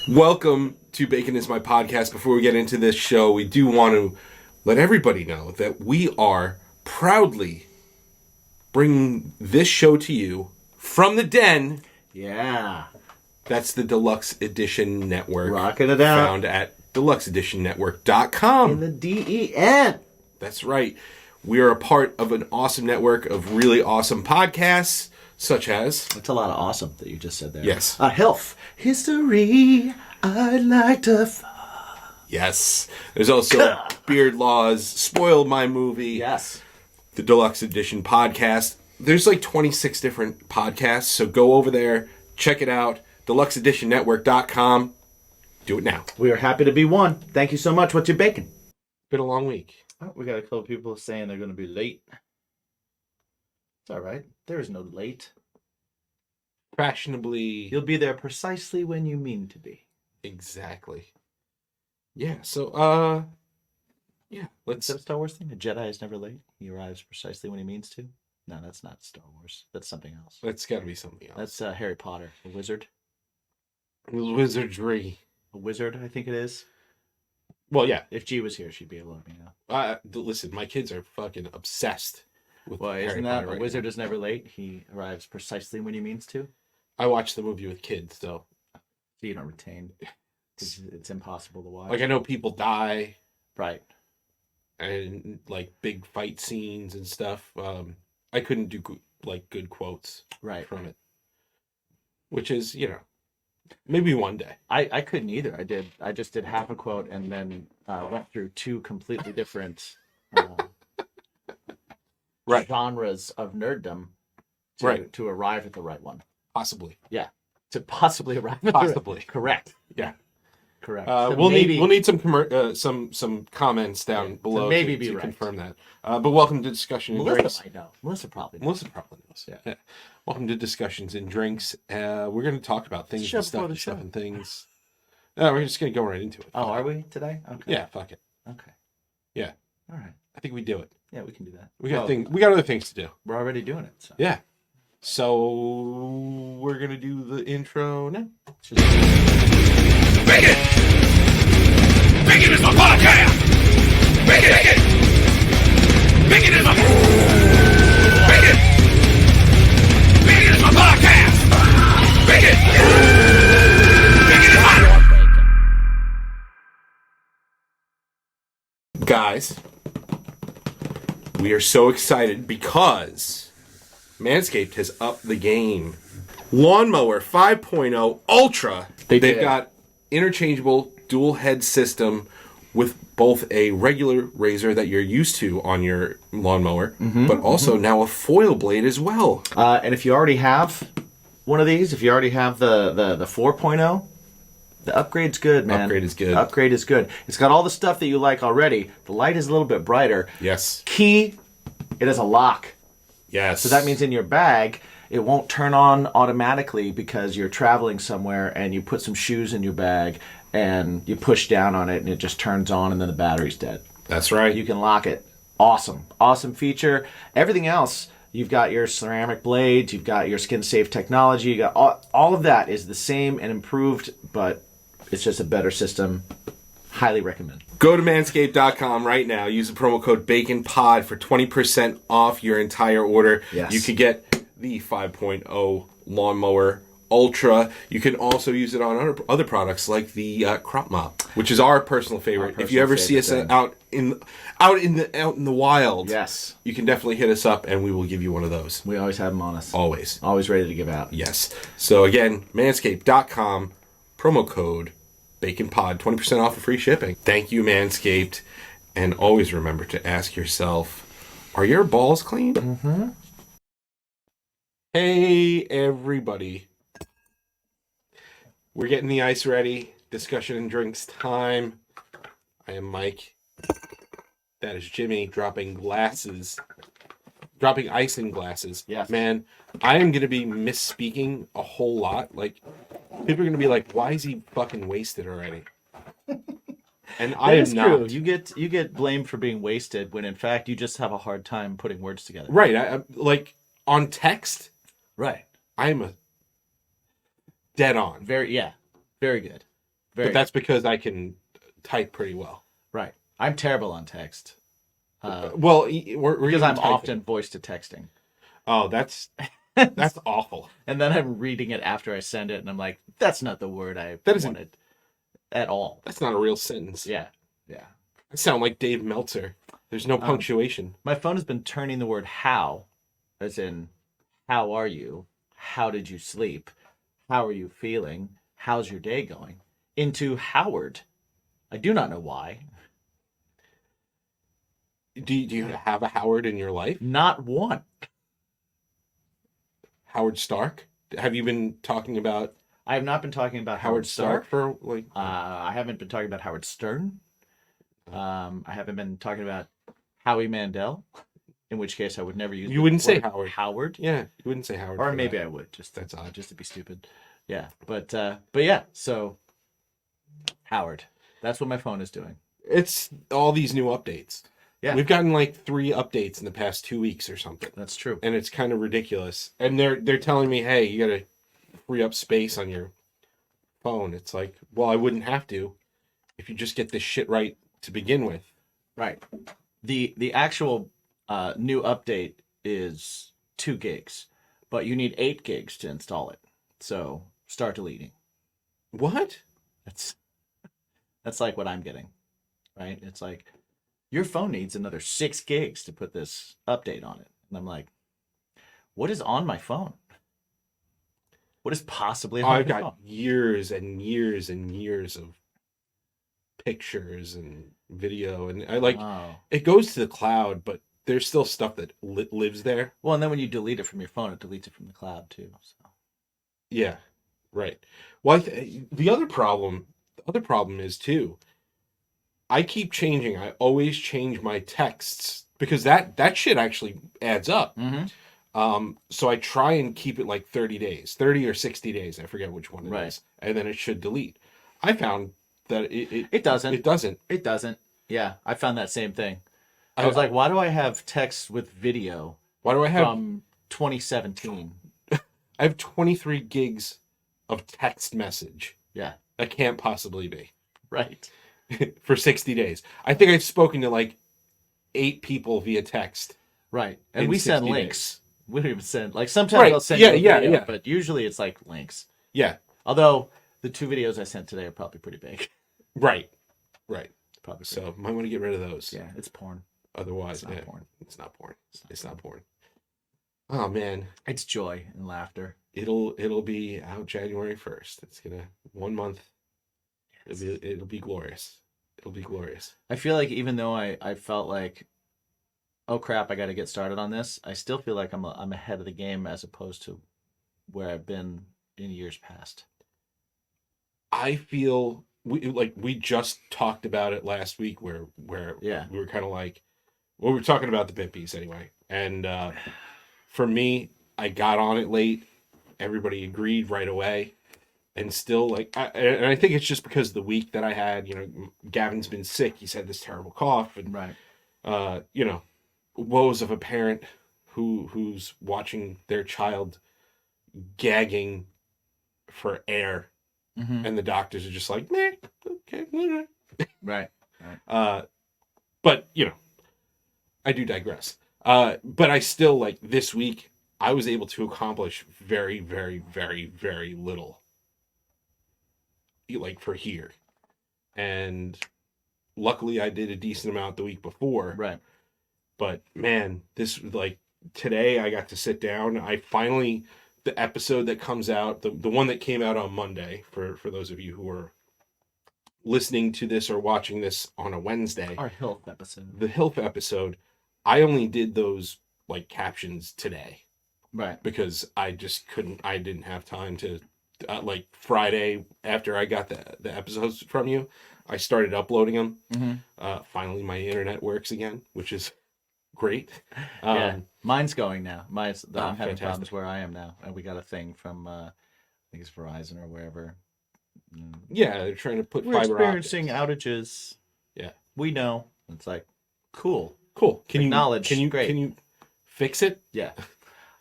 Welcome to Bacon is My Podcast. Before we get into this show, we do want to let everybody know that we are proudly bringing this show to you from the den. Yeah. That's the Deluxe Edition Network. Rocking it out. Found at deluxeeditionnetwork.com. In the DEN. That's right. We are a part of an awesome network of really awesome podcasts, such as... That's a lot of awesome that you just said there. Yes. Health. History. I'd like to... Yes. There's also Beard Laws, Spoiled My Movie. Yes. The Deluxe Edition Podcast. There's like 26 different podcasts, so go over there, check it out. DeluxeEditionNetwork.com. Do it now. We are happy to be one. Thank you so much. What's your bacon? Been a long week. Oh, we got a couple people saying they're going to be late. It's all right. There is no late. Fashionably. You'll be there precisely when you mean to be. Exactly. Yeah, so, yeah, let's... Is that a Star Wars thing? A Jedi is never late. He arrives precisely when he means to. No, that's not Star Wars. That's something else. That's got to be something else. That's Harry Potter, a wizard. Wizardry. A wizard, I think it is. Well, yeah. If G was here, she'd be able to let me know. Listen, my kids are fucking obsessed with Well, Harry isn't that Potter a wizard is never late? He arrives precisely when he means to. I watched the movie with kids, so You don't retain. It's impossible to watch. like I know people die, Right. and like big fight scenes and stuff. I couldn't do good quotes Right. from it, which is maybe one day. I couldn't either. I just did half a quote and then went through two completely different Right. genres of nerddom to arrive at the right one. Possibly. Yeah. To possibly arrive at Possibly. Correct. Yeah. Correct. So we'll need some comments down below maybe to be right. confirm that. But welcome to Discussion and Drinks. Melissa might know. Melissa probably knows. Melissa probably knows. Yeah. Welcome to Discussions and Drinks. We're going to talk about things and stuff and things. No, we're just going to go right into it. Oh, are we today? Okay. Yeah, fuck it. Okay. Yeah. All right. I think we do it. Yeah, we can do that. We got other things to do. We're already doing it. So. Yeah. So we're going to do the intro now. Bacon! Bacon is my podcast! Bacon! Bacon! Bacon is my... Bacon! Bacon is my podcast! Bacon! Bacon is my... Guys, we are so excited because Manscaped has upped the game. Lawnmower 5.0 Ultra. They've got interchangeable dual head system with both a regular razor that you're used to on your lawnmower, but also now a foil blade as well. And if you already have one of these, if you already have the 4.0, the upgrade's good, man. Upgrade is good. Upgrade is good. It's got all the stuff that you like already. The light is a little bit brighter. Yes. Key, it has a lock. Yes. So that means in your bag, it won't turn on automatically because you're traveling somewhere and you put some shoes in your bag and you push down on it and it just turns on and then the battery's dead. That's right. You can lock it. Awesome. Awesome feature. Everything else, you've got your ceramic blades, you've got your skin-safe technology, you got all of that is the same and improved, but it's just a better system. Highly recommend. Go to manscaped.com right now. Use the promo code BACONPOD for 20% off your entire order. Yes. You could get the 5.0 Lawnmower Ultra. You can also use it on other products like the Crop Mop, which is our personal favorite. If you ever see us out in the wild, Yes. you can definitely hit us up and we will give you one of those. We always have them on us. Always. Always ready to give out. Yes. So again, manscaped.com, promo code BACONPOD, 20% off of free shipping. Thank you, Manscaped. And always remember to ask yourself, are your balls clean? Mm-hmm. Hey, everybody. We're getting the ice ready. Discussion and drinks time. I am Mike. That is Jimmy dropping ice in glasses. Yes. Man, I am going to be misspeaking a whole lot. Like, people are going to be like, why is he fucking wasted already? And I am not. True. You get blamed for being wasted when in fact you just have a hard time putting words together. Right. I like on text, Right. I am a dead on. Very good. But that's because I can type pretty well. Right. I'm terrible on text. Well, we're Because even I'm typing. often voice to texting. Oh, that's awful. And then I'm reading it after I send it, and I'm like, that's not the word I wanted at all. That's not a real sentence. Yeah. Yeah. I sound like Dave Meltzer. There's no punctuation. My phone has been turning the word how, as in, how are you? How did you sleep? How are you feeling? How's your day going? Into Howard. I do not know why. Do you have a Howard in your life? Not one. Howard Stark? Have you been talking about I have not been talking about Howard Stark for like? I haven't been talking about Howard Stern. I haven't been talking about Howie Mandel, in which case I would never use. You wouldn't say word Howard. Howard. Yeah, you wouldn't say Howard. Or for maybe that. I would. That's odd. Just to be stupid. Yeah, but yeah. So Howard, that's what my phone is doing. It's all these new updates. Yeah, We've gotten like 3 updates in the past 2 weeks or something. that's true. And it's kind of ridiculous. And they're telling me, hey, you gotta free up space on your phone. It's like, well, I wouldn't have to if you just get this shit right to begin with. Right. The actual new update is 2 gigs, but you need 8 gigs to install it. So start deleting. What? That's like what I'm getting, right? It's like your phone needs another 6 gigs to put this update on it, and I'm like, what is on my phone? What is possibly on I've my phone? got years and years and years of pictures and video, and I like Oh. it goes to the cloud, but there's still stuff that lives there. Well, and then when you delete it from your phone, it deletes it from the cloud too. So. Yeah, right. Well, the other problem is too. I keep changing. I always change my texts because that shit actually adds up. Mm-hmm. So I try and keep it like 30 days, 30 or 60 days. I forget which one it Right. is, and then it should delete. I found that It doesn't. It doesn't. It doesn't. Yeah, I found that same thing. I was like, why do I have text with video Why do I have? from 2017? I have 23 gigs of text message. Yeah, That can't possibly be right. for 60 days. I think I've spoken to like 8 people via text. Right. And In we send 60 links. days. We don't even send, like, sometimes Right. I'll send Yeah, you a yeah, video, yeah. but usually it's like links. Yeah. Although the 2 videos I sent today are probably pretty big. Right. Right. Probably. So might want to get rid of those. Yeah, it's porn. Otherwise, It's not porn. It's not porn. It's not porn. Oh man, It's joy and laughter. it'll be out January 1st. It's gonna 1 month. It'll be glorious. It'll be glorious. I feel like even though I felt like, oh crap, I got to get started on this, I still feel like I'm ahead of the game as opposed to where I've been in years past. I feel we just talked about it last week where Yeah. we were kind of like, well, we were talking about the BIMPs anyway. And for me, I got on it late. Everybody agreed right away. And still, like, I think it's just because of the week that I had. You know, Gavin's been sick. He's had this terrible cough. And, Right. you know, woes of a parent who's watching their child gagging for air. Mm-hmm. And the doctors are just like, meh, okay. Right. But, you know, I do digress. But I still, like, this week, I was able to accomplish very, very, very, very little. Like, for here. And luckily, I did a decent amount the week before. Right. But, man, this, like, today I got to sit down. I finally, the episode that comes out, the one that came out on Monday, for those of you who are listening to this or watching this on a Wednesday. Our health episode. The Hilf episode, I only did those, like, captions today. Right. Because I just couldn't, I didn't have time to, like, Friday, after I got the episodes from you, I started uploading them. Mm-hmm. Finally, my internet works again, which is great. Yeah. Mine's going now. I'm having fantastic. problems where I am now. And we got a thing from, I think it's Verizon or wherever. Yeah, they're trying to put We're fiber experiencing optics. outages. Yeah. We know. It's like, cool. Cool. Can Acknowledge. you Great. can you fix it? Yeah.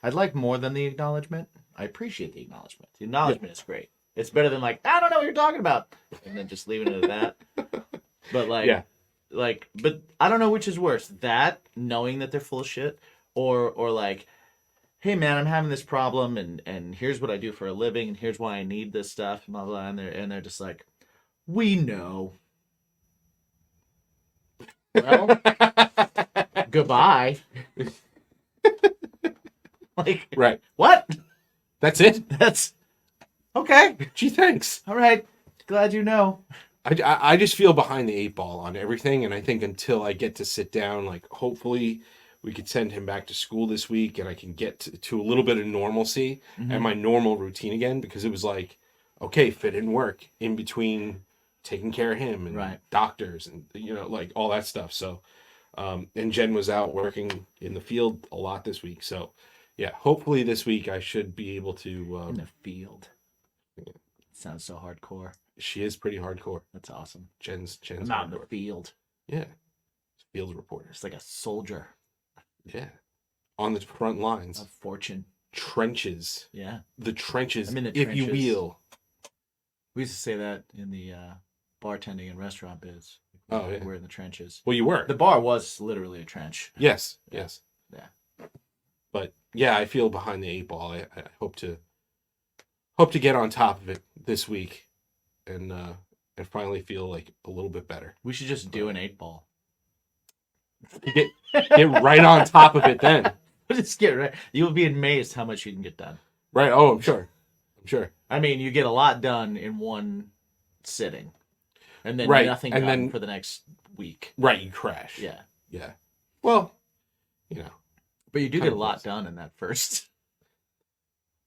I'd like more than the acknowledgement. I appreciate the acknowledgement. The acknowledgement is great. It's better than like, I don't know what you're talking about, and then just leaving it at that. But like, but I don't know which is worse: that knowing that they're full of shit, or like, hey man, I'm having this problem, and here's what I do for a living, and here's why I need this stuff, and blah blah, and they're just like, we know. Well, goodbye. Like, right. What? That's it. That's okay. Gee, thanks. All right. Glad you know. I just feel behind the 8 ball on everything, and I think until I get to sit down, like hopefully we could send him back to school this week, and I can get to a little bit of normalcy and my normal routine again, because it was like, okay, fit in work in between taking care of him and doctors and like all that stuff. So and Jen was out working in the field a lot this week, so yeah, hopefully this week I should be able to in the field. Yeah. Sounds so hardcore. She is pretty hardcore. That's awesome. Jen's I'm out in the field. Yeah. Field reporter. It's like a soldier. Yeah. On the front lines. Of fortune. Trenches. Yeah. The trenches, I'm in the if trenches. you will. We used to say that in the bartending and restaurant biz. Oh, yeah. We're in the trenches. Well, you were. The bar was literally a trench. Yes. Yes. Yeah. But yeah, I feel behind the 8 ball. I hope to get on top of it this week and finally feel like a little bit better. We should just do an 8 ball. Get right on top of it then. Just get right. You'll be amazed how much you can get done. Right. Oh, I'm sure. I mean, you get a lot done in one sitting. And then nothing and done then, for the next week. Right, you crash. Yeah. Yeah. Well, But you do get a lot done in that first.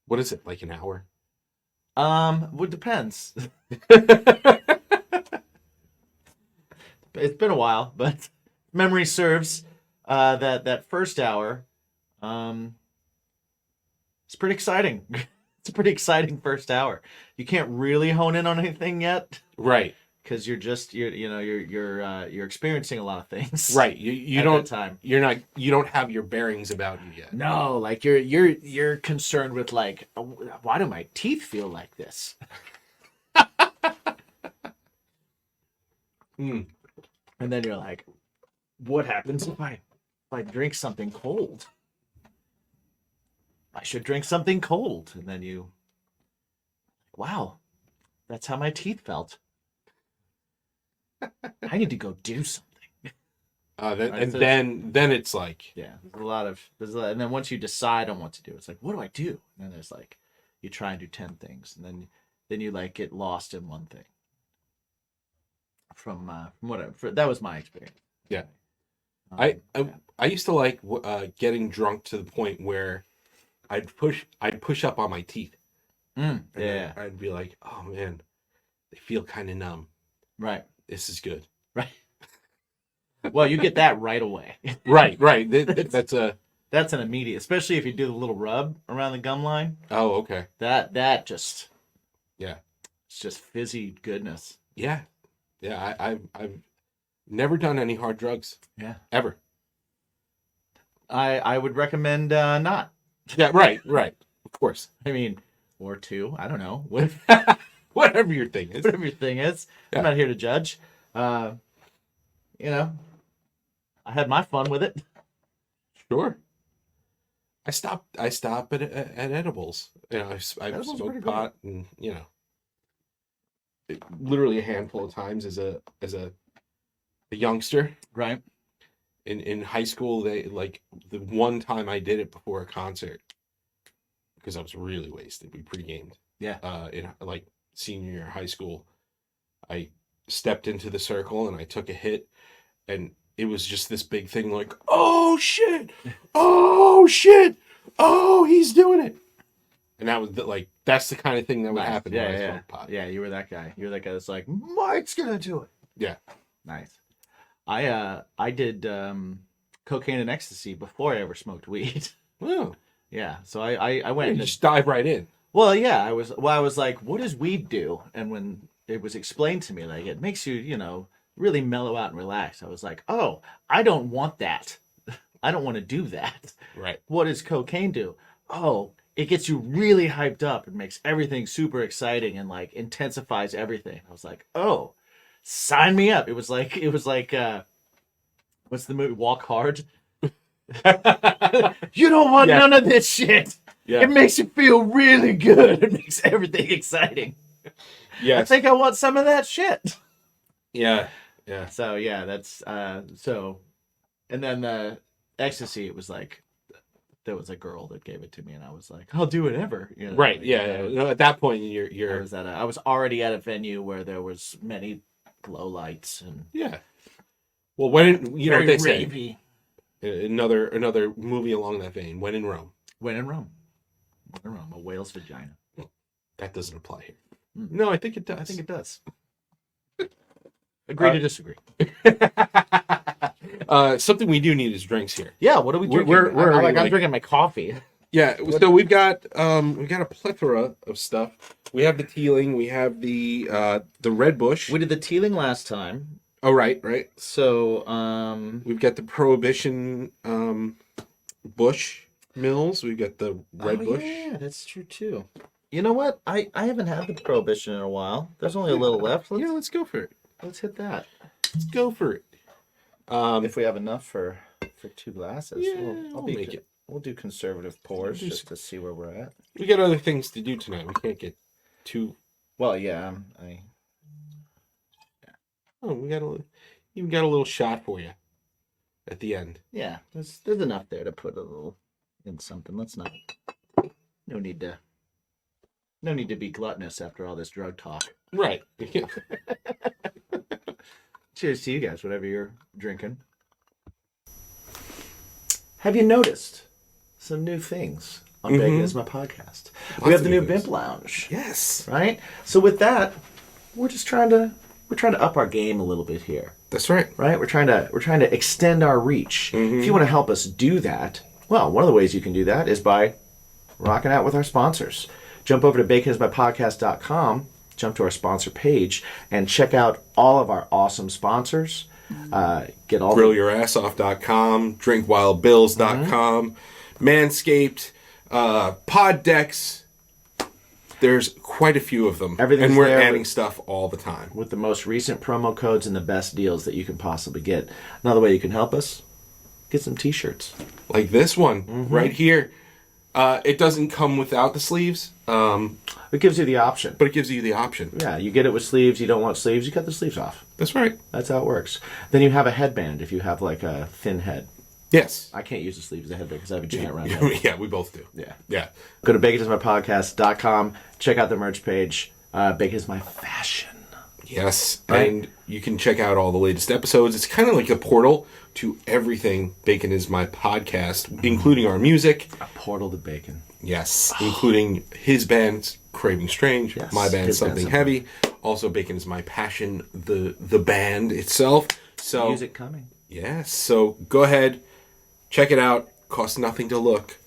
What is it, like an hour? Well, it depends. It's been a while, but memory serves. That first hour, it's pretty exciting. It's a pretty exciting first hour. You can't really hone in on anything yet, right? Because you're experiencing a lot of things, right? You at don't that time. You don't have your bearings about you yet. No, like you're concerned with like, why do my teeth feel like this? And then you're like, what happens if I drink something cold? I should drink something cold. And then you, wow, that's how my teeth felt. I need to go do something. Then it's like, yeah, there's a lot, and then once you decide on what to do, it's like, what do I do? And then there's like, you try and do 10 things, and then you like get lost in one thing. From whatever, that was my experience. Yeah. I used to like getting drunk to the point where I'd push up on my teeth. Yeah. I'd be like, oh man, they feel kind of numb. Right. This is good. Right. Well, you get that right away. Right. That's an immediate, especially if you do the little rub around the gum line. Oh, okay. That just, yeah, it's just fizzy goodness. Yeah. I've never done any hard drugs. Yeah. Ever. I would recommend not. Yeah. Right. Of course. I mean, or two. I don't know. Whatever your thing is. Whatever your thing is. Yeah. I'm not here to judge. I had my fun with it. Sure. I stop at edibles. I've smoked pot and literally a handful of times as a youngster. Right. In high school, they like the one time I did it before a concert because I was really wasted. We pre-gamed. Yeah. In like senior year of high school, I stepped into the circle and I took a hit, and it was just this big thing like, oh shit, oh he's doing it, and that was that's the kind of thing that would happen when I smoked pot. Yeah, you were that guy. You were that guy that's like, Mike's gonna do it. Yeah. Nice. I did cocaine and ecstasy before I ever smoked weed. Oh. Yeah. So I went. You just dive right in. Well, yeah. I was like, what does weed do? And when it was explained to me, like it makes you, really mellow out and relax. I was like, oh, I don't want that. I don't want to do that. Right. What does cocaine do? Oh, it gets you really hyped up. It makes everything super exciting and like intensifies everything. I was like, oh, sign me up. It was like what's the movie? Walk Hard. You don't want none of this shit. Yeah. It makes you feel really good. It makes everything exciting. Yeah. I think I want some of that shit. Yeah. Yeah. So yeah, that's so. And then the ecstasy, it was like there was a girl that gave it to me, and I was like, I'll do whatever. You know, Right. like, Yeah. No, at that point, you're. I was already at a venue where there was many glow lights and Yeah. Well, when you know what they say. ravey. Another movie along that vein. When in Rome. When in Rome. When in Rome, a whale's vagina. That doesn't apply here. No, I think it does. I think it does. Agree to disagree. Something we do need is drinks here. Yeah, what are we drinking? I'm drinking my coffee. Yeah, so we've got a plethora of stuff. We have the Teeling, we have the Red Bush. We did the Teeling last time. Oh, right. So we've got the Prohibition Bush Mills. We've got the Red Bush. Yeah, that's true too. You know what? I haven't had the Prohibition in a while. There's only a little left. Let's go for it. Let's hit that. Let's go for it. If we have enough for 2 glasses, we'll make it. We'll do conservative pours just to see where we're at. We got other things to do tonight. We can't get too. Well, yeah. Oh, we got even got a little shot for you at the end. Yeah, there's enough there to put a little in something. Let's not. No need to be gluttonous after all this drug talk. Right. Cheers to you guys, whatever you're drinking. Have you noticed some new things on Bacon Is My Podcast? We have the new BIMP Lounge. Yes. Right? So with that, we're trying to up our game a little bit here. That's right. Right? We're trying to extend our reach. If you want to help us do that, well, one of the ways you can do that is by rocking out with our sponsors. Jump over to baconismypodcast.com, jump to our sponsor page, and check out all of our awesome sponsors. Get all GrillYourAssOff.com, DrinkWildBills.com, Manscaped, Pod Decks. There's quite a few of them. Everything's and we're there adding stuff all the time. with the most recent promo codes and the best deals that you can possibly get. Another way you can help us, get some t-shirts. Like this one right here. It doesn't come without the sleeves, It gives you the option. but it gives you the option. Yeah, you get it with sleeves. You don't want sleeves, you cut the sleeves off. That's right. That's how it works. Then you have a headband if you have like a thin head. Yes. I can't use the sleeves of the headband because I have a giant round head. Yeah, we both do. Yeah. Yeah. Go to baconismypodcast.com. Check out the merch page. Bacon is my fashion. Yes. Right. And you can check out all the latest episodes. It's kind of like a portal to everything Bacon Is My Podcast, including our music. A portal to bacon. Yes. Including his band, Craving Strange. Yes, My band, his band, Something Heavy. Also, Bacon Is My Passion, the band itself. So Music coming. yes. So go ahead, check it out. Costs nothing to look.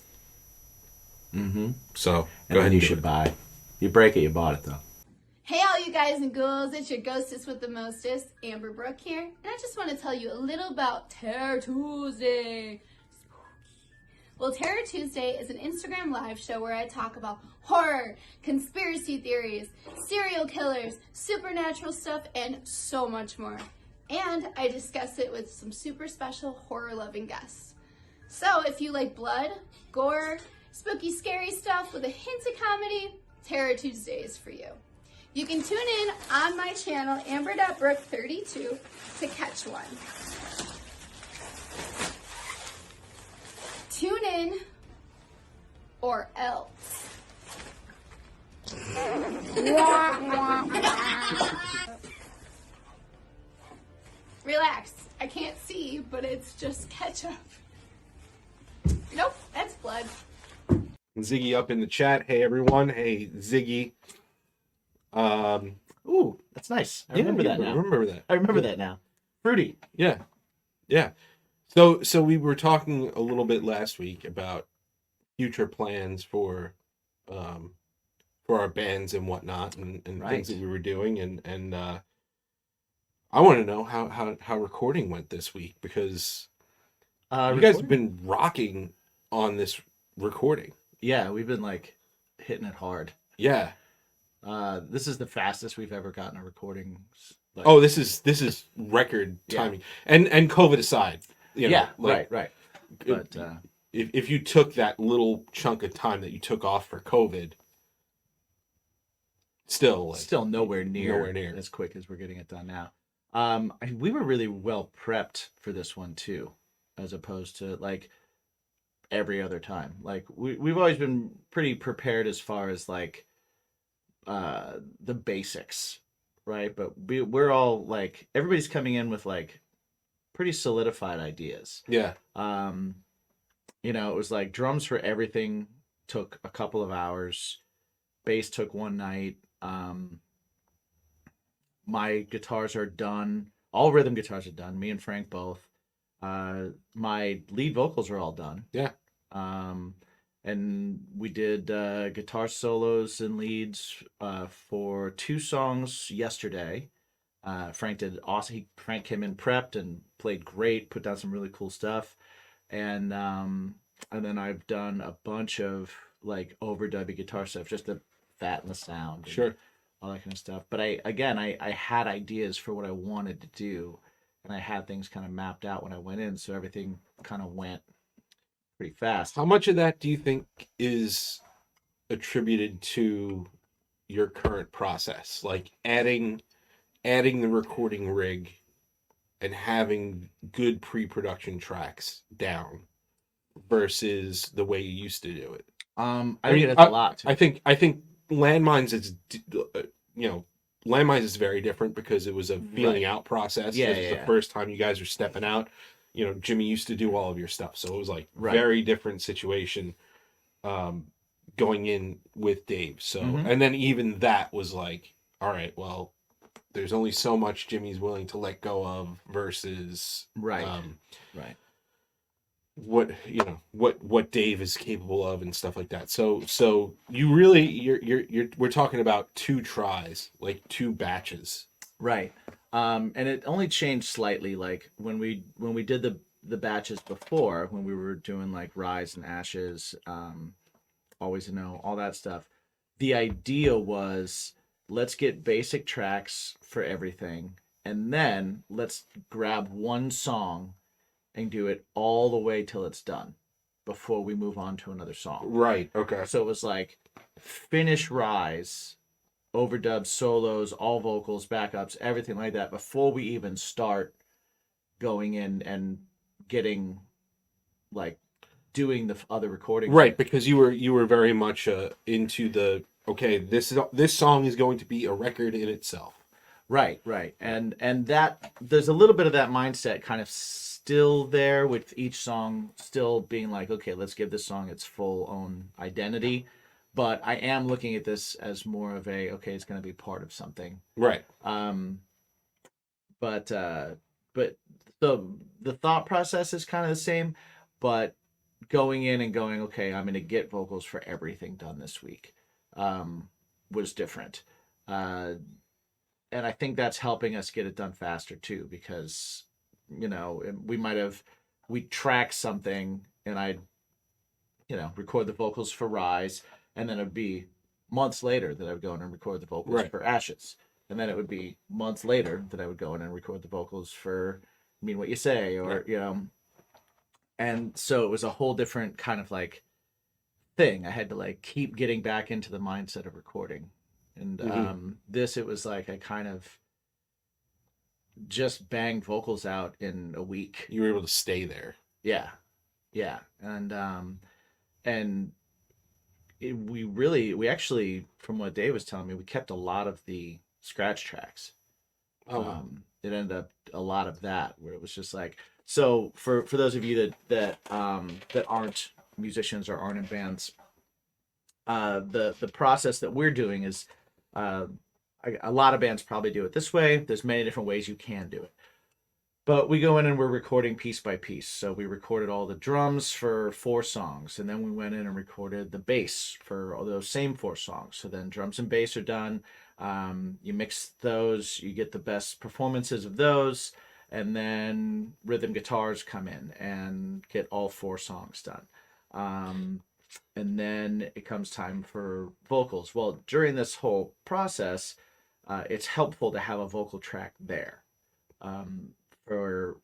So And go ahead. then you and do should it. buy. You break it, you bought it though. Hey all you guys and ghouls, it's your ghostess with the mostest, Amber Brooke here, and I just want to tell you a little about Terror Tuesday. Well, Terror Tuesday is an Instagram live show where I talk about horror, conspiracy theories, serial killers, supernatural stuff, and so much more. And I discuss it with some super special horror-loving guests. So if you like blood, gore, spooky, scary stuff with a hint of comedy, Terror Tuesday is for you. You can tune in on my channel, amber.brook32, to catch one. Tune in, or else. Relax. I can't see, but it's just ketchup. Nope, that's blood. Ziggy up in the chat. Hey everyone. Hey Ziggy. Ooh, that's nice. I remember that now. Remember that. I remember that now. Fruity. Yeah. So we were talking a little bit last week about future plans for our bands and whatnot and Right. things that we were doing and I want to know how recording went this week because you guys have been rocking on this recording. Yeah, we've been like hitting it hard. Yeah. This is the fastest we've ever gotten a recording. Like, Oh, this is record timing. And COVID aside, right. But if you took that little chunk of time that you took off for COVID, still nowhere near near as quick as we're getting it done now. We were really well prepped for this one too, as opposed to like every other time. Like we've always been pretty prepared as far as like the basics, right? But we're all like, everybody's coming in with like pretty solidified ideas. Yeah. It was like drums for everything took a couple of hours, bass took one night. My guitars are done. All rhythm guitars are done. Me and Frank both. My lead vocals are all done. Yeah. And we did guitar solos and leads for 2 songs yesterday. Frank did awesome. Frank came in prepped and played great. Put down some really cool stuff, and then I've done a bunch of like overdubby guitar stuff just to fatten the sound. Sure. All that kind of stuff. But I had ideas for what I wanted to do, and I had things kind of mapped out when I went in, so everything kind of went pretty fast. How much of that do you think is attributed to your current process, like adding the recording rig and having good pre-production tracks down versus the way you used to do it? I mean, it's a lot. I think Landmines is Landmines is very different because it was a feeling out process. Yeah, This was the first time you guys are stepping out. Jimmy used to do all of your stuff, so it was like very different situation going in with Dave. So and then even that was like, all right, well, there's only so much Jimmy's willing to let go of versus what Dave is capable of and stuff like that. So you really we're talking about 2 tries, like 2 batches. Right. And it only changed slightly. Like when we did the batches before, when we were doing like Rise and Ashes, Always to Know, all that stuff, the idea was, let's get basic tracks for everything, and then let's grab one song and do it all the way till it's done before we move on to another song. Right. Okay. So it was like, finish Rise, overdubs, solos, all vocals, backups, everything like that before we even start going in and getting like doing the other recordings. Right, because you were very much into the, okay, this song is going to be a record in itself. Right. And that there's a little bit of that mindset kind of still there, with each song still being like, okay, let's give this song its full own identity. But I am looking at this as more of a, okay, it's going to be part of something. Right. But the thought process is kind of the same, but going in and going, okay, I'm going to get vocals for everything done this week, was different. And I think that's helping us get it done faster too, because, we track something and I'd, record the vocals for Rise, and then it'd be months later that I would go in and record the vocals for Ashes. And then it would be months later that I would go in and record the vocals for Mean What You Say, or, and so it was a whole different kind of like thing. I had to like keep getting back into the mindset of recording. And it was like I kind of just banged vocals out in a week. You were able to stay there. Yeah. And we actually, from what Dave was telling me, we kept a lot of the scratch tracks. It ended up a lot of that, where it was just like, so for those of you that aren't musicians or aren't in bands, the process that we're doing is, a lot of bands probably do it this way. There's many different ways you can do it, but we go in and we're recording piece by piece. So we recorded all the drums for 4 songs, and then we went in and recorded the bass for all those same 4 songs. So then drums and bass are done. You mix those, you get the best performances of those, and then rhythm guitars come in and get all 4 songs done. And then it comes time for vocals. Well, during this whole process, it's helpful to have a vocal track there, um, for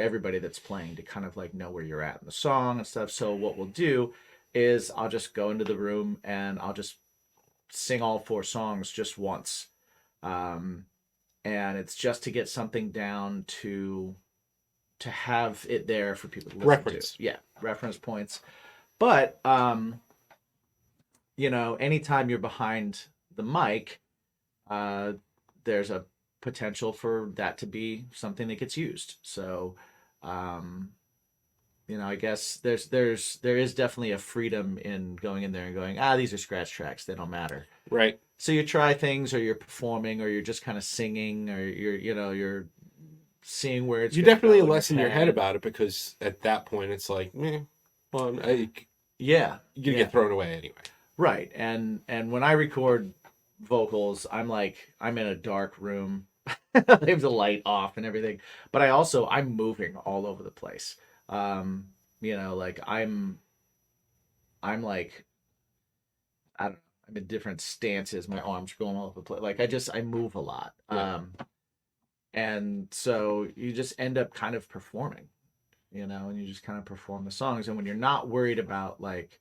everybody that's playing to kind of like know where you're at in the song and stuff. So what we'll do is I'll just go into the room and I'll just sing all 4 songs just once. And it's just to get something down to have it there for people to listen Reference. to. Yeah, reference points. But anytime you're behind the mic, there's a potential for that to be something that gets used. So, I guess there is definitely a freedom in going in there and going, these are scratch tracks, they don't matter. Right. So you try things, or you're performing, or you're just kind of singing, or you're seeing where it's. You definitely lessen your head about it, because at that point it's like, you're gonna get thrown away anyway. Right. And when I record vocals, I'm in a dark room. I have the light off and everything, but I'm moving all over the place. I'm like, I don't know, I'm in different stances. My arms are going all over the place. Like I move a lot. Yeah. And so you just end up kind of performing, and you just kind of perform the songs. And when you're not worried about like,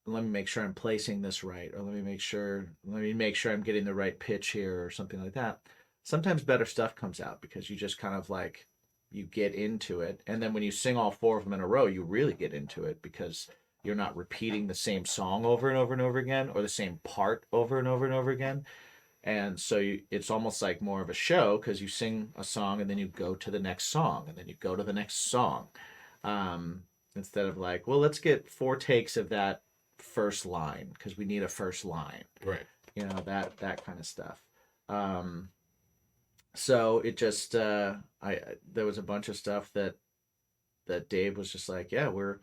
let me make sure I'm placing this right, or let me make sure I'm getting the right pitch here, or something like that. Sometimes better stuff comes out because you just kind of like, you get into it. And then when you sing all 4 of them in a row, you really get into it, because you're not repeating the same song over and over and over again, or the same part over and over and over again. And so it's almost like more of a show, because you sing a song and then you go to the next song, and then you go to the next song. Instead of like, well, let's get 4 takes of that first line, because we need a first line. Right. That kind of stuff. So it just, there was a bunch of stuff that Dave was just like, yeah, we're,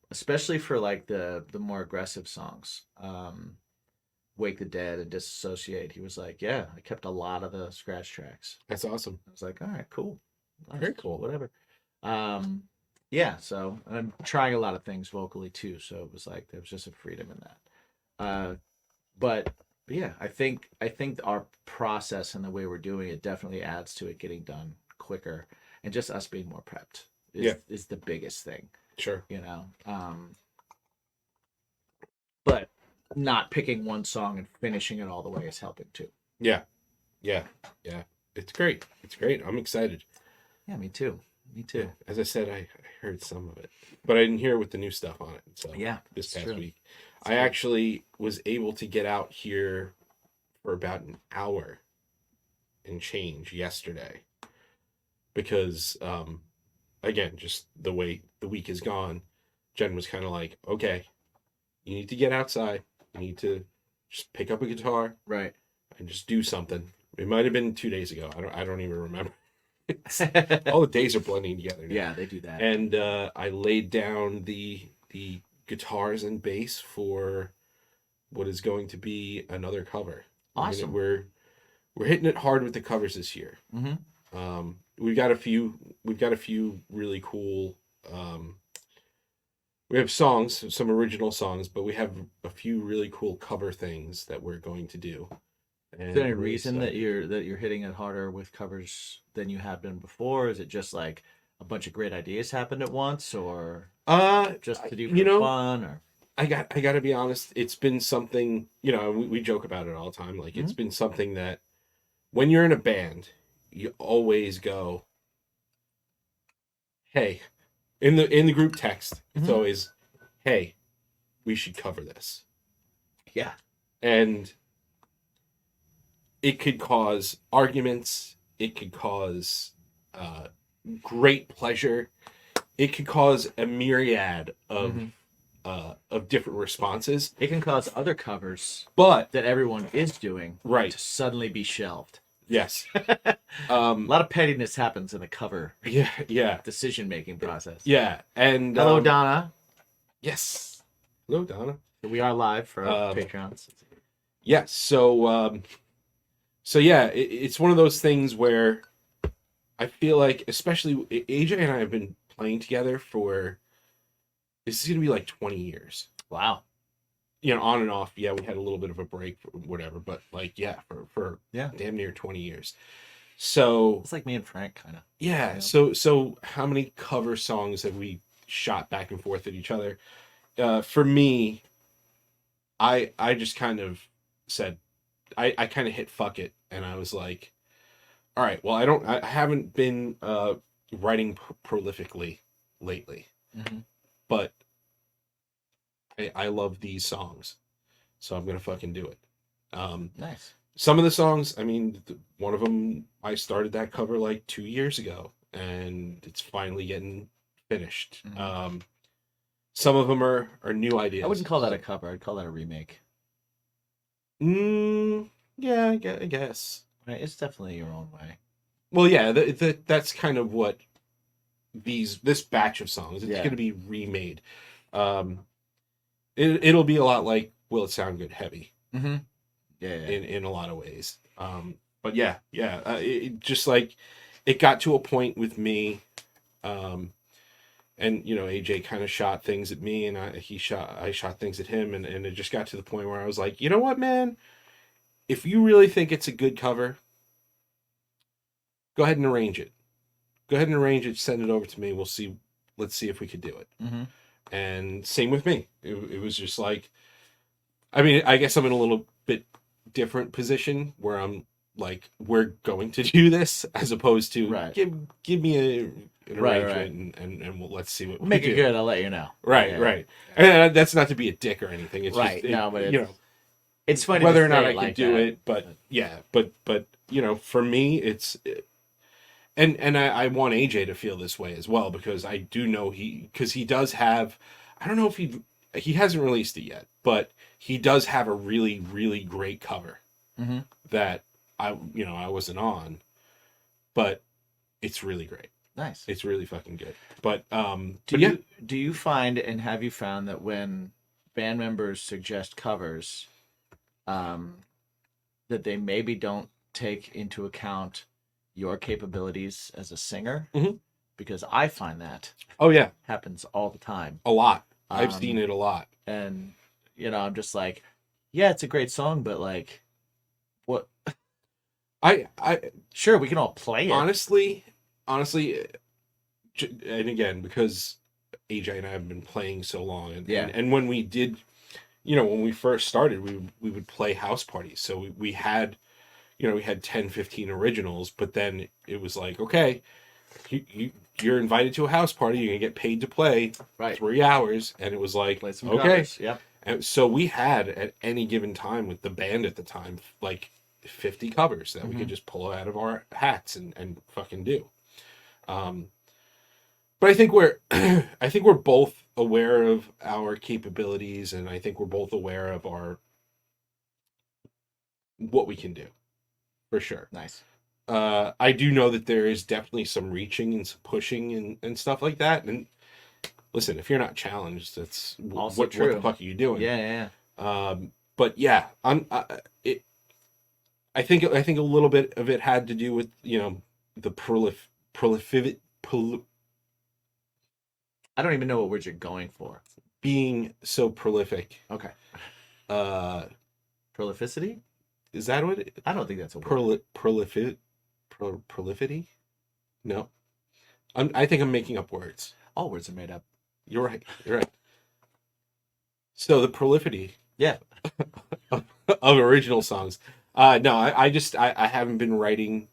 especially for like the more aggressive songs, Wake the Dead and Disassociate. He was like, yeah, I kept a lot of the scratch tracks. That's awesome. I was like, all right, cool. Very cool. Whatever. Yeah, so I'm trying a lot of things vocally too, so it was like there was just a freedom in that. But yeah, I think our process and the way we're doing it definitely adds to it getting done quicker, and just us being more prepped is the biggest thing. Sure. But not picking one song and finishing it all the way is helping too. Yeah. It's great. I'm excited. Yeah, me too. As I said, I heard some of it, but I didn't hear it with the new stuff on it. So yeah, this past week, I actually was able to get out here for about an hour and change yesterday, because again, just the way the week is gone, Jen was kind of like, okay, you need to get outside. You need to just pick up a guitar, right, and just do something. It might have been 2 days ago. I don't even remember. All the days are blending together now. Yeah, they do that. And I laid down the guitars and bass for what is going to be another cover. Awesome. We're hitting it hard with the covers this year. Mm-hmm. We've got a few really cool. We have songs, some original songs, but we have a few really cool cover things that we're going to do. Is there any reason that you're hitting it harder with covers than you have been before? Is it just like a bunch of great ideas happened at once, or just to do for fun? Or I got to be honest, it's been something, we joke about it all the time. Like, Mm-hmm. it's been something that when you're in a band, you always go, hey, in the group text, it's Mm-hmm. always, hey, we should cover this. Yeah. And it could cause arguments. It could cause great pleasure. It could cause a myriad of different responses. It can cause other covers, But that everyone is doing, right, to suddenly be shelved. yes, A lot of pettiness happens in the cover yeah, decision-making process. yeah. And Hello, Donna. yes, hello, Donna. We are live for our Patreons. Yes, so yeah, it's one of those things where I feel like, especially AJ and I have been playing together for This is gonna be like 20 years. Wow. You know, on and off. Yeah, we had a little bit of a break, whatever, but like, yeah, for Yeah. damn near 20 years. So It's like me and Frank, kind of. yeah, Yeah. so how many cover songs have we shot back and forth at each other? For me, I just kind of said, I kind of hit fuck it, and I was like, all right, well, I haven't been writing prolifically lately, Mm-hmm. but I love these songs, so I'm gonna fucking do it. Nice. Some of the songs, I mean, one of them, I started that cover like 2 years ago, and it's finally getting finished. Mhm. Some of them are new ideas. I wouldn't call that a cover. I'd call that a remake. Yeah, I guess. Right? It's definitely your own way. Well, yeah, that's kind of what this batch of songs, it's Yeah. going to be remade. It'll be a lot like Will It Sound Good Heavy Mm-hmm. Yeah. in a lot of ways. But yeah, it just like it got to a point with me, and you know, AJ kind of shot things at me, and I shot things at him, and it just got to the point where I was like, you know what, man, if you really think it's a good cover, go ahead and arrange it. Go ahead and arrange it. Send it over to me. Let's see if we could do it. Mm-hmm. And same with me. It was just like, I mean, I guess I'm in a little bit different position where I'm like, we're going to do this, as opposed to Right. give me an Right, arrangement and let's see what we Make do. it good. I'll let you know. Right, Yeah. right. And that's not to be a dick or anything. It's Right. just, No, but you know, it's funny whether to or not say I it can like do that. it, but yeah, but you know, for me, and I want AJ to feel this way as well, because I do know because he does have, I don't know if he hasn't released it yet, but he does have a really, really great cover Mm-hmm. that I wasn't on, but it's really great. Nice. It's really fucking good. But Do you find, and have you found, that when band members suggest covers, that they maybe don't take into account your capabilities as a singer? Mhm. Because I find that oh yeah, happens all the time. a lot. I've Um, seen it a lot. And, I'm just like, yeah, it's a great song, but like, what? I Sure, we can all play it. honestly, and again, because AJ and I have been playing so long, and when we did, when we first started, we would play house parties. So we had, we had 10, 15 originals, but then it was like, okay, you're invited to a house party, you're gonna get paid to play Right. 3 hours, and it was like, Play some okay. covers. Yep. And so we had, at any given time with the band at the time, like 50 covers that we could just pull out of our hats and fucking do. But I think we're both aware of our capabilities, and I think we're both aware of what we can do, for sure. Nice. I do know that there is definitely some reaching and some pushing and stuff like that. And listen, if you're not challenged, that's Also what true. the fuck are you doing? Yeah. But yeah, I think a little bit of it had to do with the I don't even know what word you're going for. being so prolific. Okay. Uh, Prolificity? is that what I don't think that's a word. prolifity? No, I think I'm making up words. All words are made up. You're right. You're right. So the prolificity Yeah. of original songs. No, I haven't been writing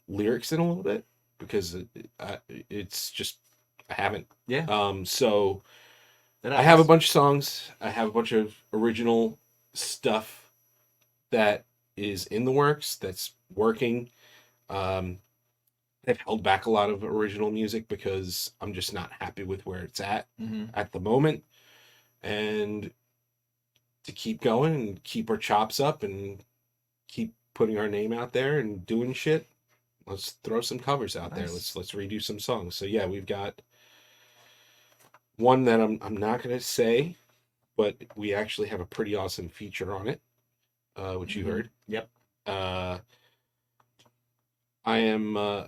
lyrics in a little bit because it's just I haven't. Yeah. So That I have a happens. bunch of songs. I have a bunch of original stuff that is in the works, that's working. I've held back a lot of original music because I'm just not happy with where it's at the moment. And to keep going and keep our chops up and keep putting our name out there and doing shit, let's throw some covers out there. Nice. Let's redo some songs. So yeah, we've got one that I'm not gonna say, but we actually have a pretty awesome feature on it, which you heard. Yep. I am I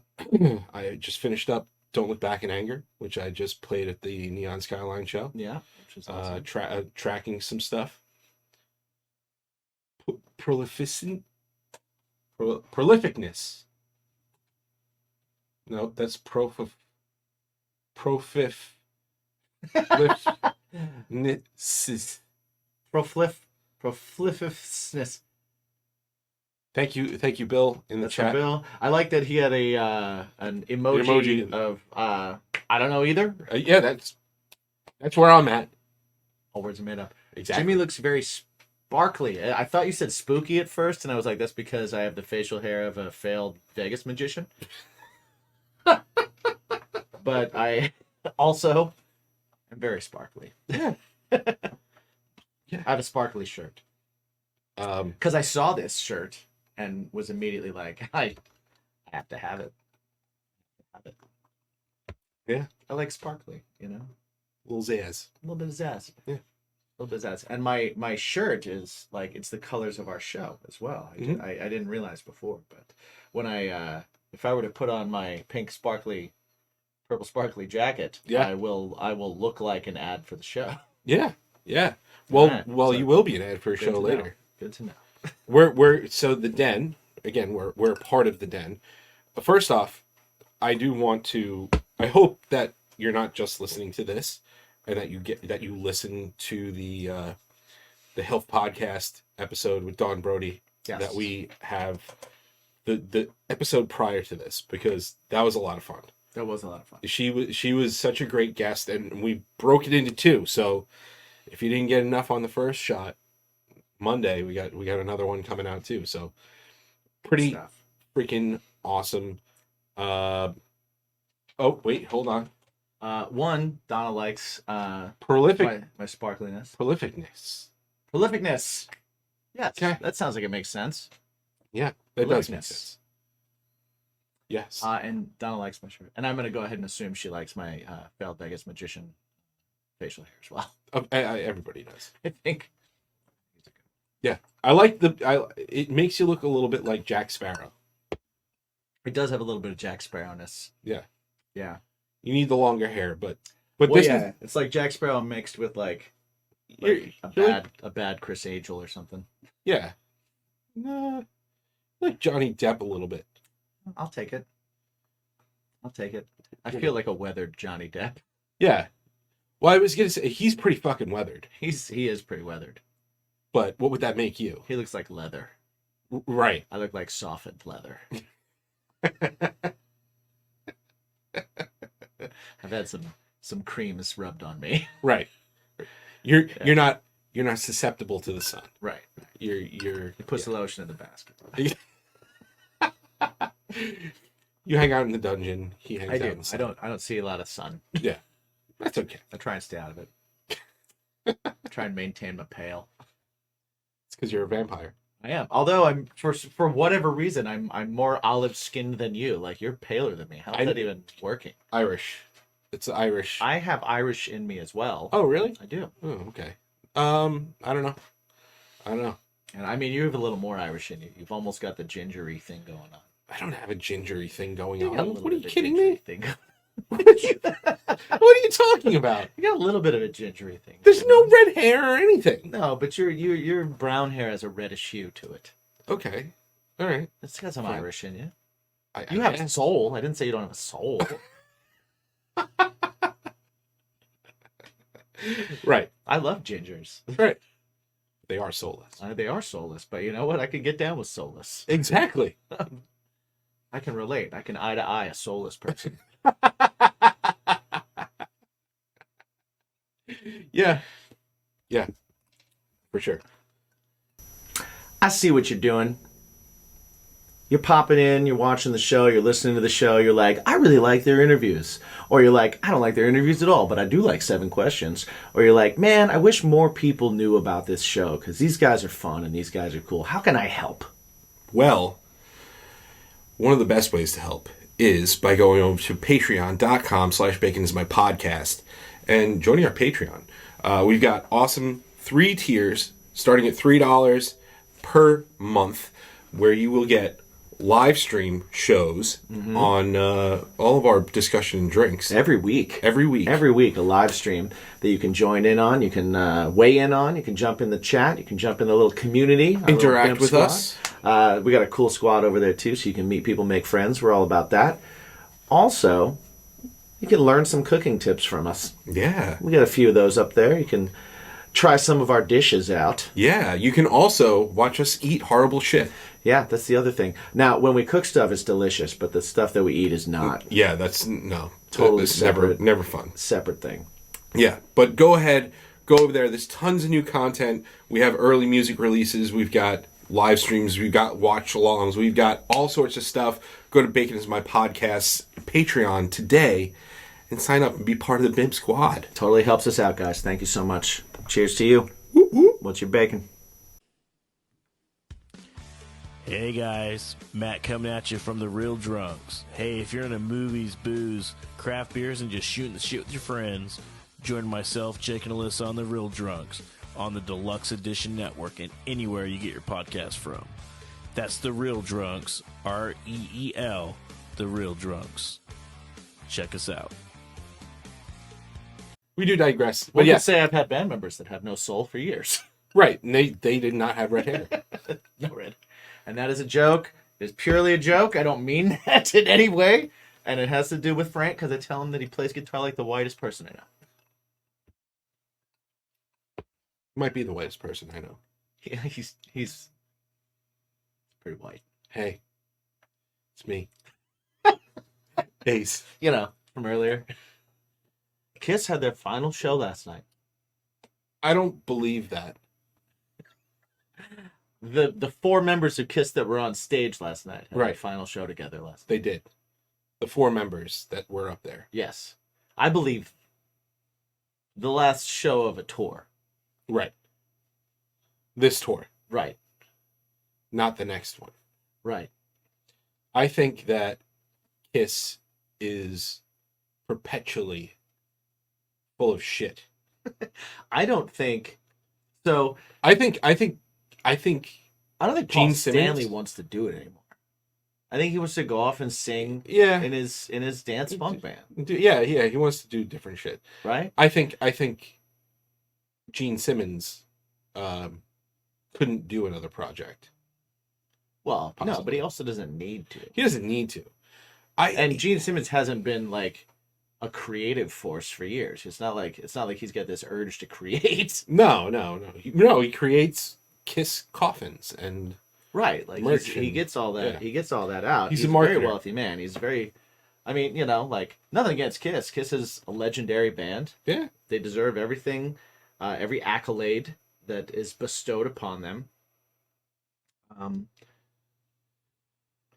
just finished up Don't Look Back in Anger, which I just played at the Neon Skyline show. Yeah, which is awesome. Tracking some stuff. Prolificness. No, that's profif. Prolificness. Thank you, Bill, in the That's chat. Bill. I like that he had an emoji of I don't know either. Yeah, that's where I'm at. All words are made up. Exactly. Jimmy looks very sparkly. I thought you said spooky at first, and I was like, that's because I have the facial hair of a failed Vegas magician. But I also am very sparkly. Yeah. I have a sparkly shirt. Because I saw this shirt and was immediately like, I have to have it. Yeah. I like sparkly, you know? Little zazz. A little bit of zazz. Yeah. A little bit of zazz. And my shirt is like, it's the colors of our show as well. I didn't realize before, but when if I were to put on my pink purple sparkly jacket, yeah. I will look like an ad for the show. Yeah. Yeah. Well, Right. so you will be an ad for a show later. Know. Good to know. We're so the Den, again, we're part of the Den. But first off, I hope that you're not just listening to this and that you listen to the Health Podcast episode with Dawn Brody. Yes. That we have the episode prior to this, because that was a lot of fun. That was a lot of fun. She was such a great guest, and we broke it into two. So if you didn't get enough on the first shot, Monday we got another one coming out too. So pretty freaking awesome. Oh wait, hold on. One, Donna likes prolific my sparkliness. Prolificness. Yeah, okay. That sounds like it makes sense. Yeah, that does make sense. Yes. And Donna likes my shirt. And I'm going to go ahead and assume she likes my failed Vegas magician facial hair as well. Everybody does. I think. Yeah. I like it makes you look a little bit like Jack Sparrow. It does have a little bit of Jack Sparrowness. Yeah. Yeah. You need the longer hair, but well, this is... It's like Jack Sparrow mixed with a bad Chris Angel or something. Yeah. Nah, like Johnny Depp a little bit. I'll take it. I feel like a weathered Johnny Depp. Yeah. Well, I was gonna say he's pretty fucking weathered. He is pretty weathered. But what would that make you? He looks like leather. Right. I look like softened leather. I've had some creams rubbed on me. Right. You're not susceptible to the sun. Right. He puts the lotion in the basket. You hang out in the dungeon. He hangs out in the sun. I don't see a lot of sun. Yeah. That's okay. I try and stay out of it. I try and maintain my pale. It's because you're a vampire. I am. Although I'm for whatever reason I'm more olive skinned than you. Like you're paler than me. How's that even working? Irish. It's Irish. I have Irish in me as well. Oh really? I do. Oh okay. I don't know. And I mean, you have a little more Irish in you. You've almost got the gingery thing going on. I don't have a gingery thing going on. What are you kidding me? Thing. What are you talking about? You got a little bit of a gingery thing. There's no red hair or anything. No, but your brown hair has a reddish hue to it. Okay. All right. It's got some Irish in you. You have a soul. I didn't say you don't have a soul. Right. I love gingers. Right. They are soulless. They are soulless, but you know what? I can get down with soulless. Exactly. I can relate. I can eye to eye a soulless person. Yeah. Yeah. For sure. I see what you're doing. You're popping in, you're watching the show, you're listening to the show, you're like, I really like their interviews. Or you're like, I don't like their interviews at all, but I do like 7 questions. Or you're like, man, I wish more people knew about this show because these guys are fun and these guys are cool. How can I help? Well, one of the best ways to help is by going over to patreon.com/baconismypodcast and joining our Patreon. We've got awesome 3 tiers starting at $3 per month where you will get live stream shows on all of our discussion and drinks. Every week. Every week. Every week, a live stream that you can join in on. You can weigh in on. You can jump in the chat. You can jump in the little community. Interact with us. We got a cool squad over there, too, so you can meet people, make friends. We're all about that. Also, you can learn some cooking tips from us. Yeah. We got a few of those up there. You can try some of our dishes out. Yeah. You can also watch us eat horrible shit. Yeah, that's the other thing. Now, when we cook stuff, it's delicious, but the stuff that we eat is not. Yeah, that's no. Totally It's separate. never fun. Separate thing. Yeah, but go ahead, go over there. There's tons of new content. We have early music releases. We've got live streams. We've got watch-alongs. We've got all sorts of stuff. Go to Bacon Is My Podcast's Patreon today and sign up and be part of the BIMP squad. Totally helps us out, guys. Thank you so much. Cheers to you. Whoop, whoop. What's your bacon? Hey guys, Matt coming at you from the Real Drunks. Hey, if you're into movies, booze, craft beers, and just shooting the shit with your friends, join myself, Jake, and Alyssa on the Real Drunks on the Deluxe Edition Network and anywhere you get your podcast from. That's the Real Drunks, REEL, the Real Drunks. Check us out. We do digress. Well, But you yeah, say I've had band members that have no soul for years. right. And they did not have red hair. No red. And that is a joke. It's purely a joke. I don't mean that in any way. And it has to do with Frank because I tell him that he plays guitar like the whitest person I know. Might be the whitest person I know. Yeah, he's pretty white. Hey, it's me. Ace. You know, from earlier. Kiss had their final show last night. I don't believe that. The four members of Kiss that were on stage last night had their Right. final show together last night. They did. The 4 members that were up there. Yes. I believe the last show of a tour. Right. This tour, Right. not the next one. Right. I think that Kiss is perpetually full of shit. I don't think so. I think I don't think Gene Paul Stanley Simmons? wants to do it anymore. I think he wants to go off and sing yeah, in his dance funk band, yeah, he wants to do different shit. right? I think Gene Simmons couldn't do another project. Well, no, Possibly. but he also doesn't need to. He doesn't need to. And Gene Simmons hasn't been like a creative force for years. It's not like he's got this urge to create. No. He creates Kiss coffins and Right, like Merch he and- gets all that. yeah. He gets all that out. He's a very marketer. wealthy man. He's very, I mean, you know, like nothing against Kiss. Kiss is a legendary band. yeah. They deserve everything, every accolade that is bestowed upon them.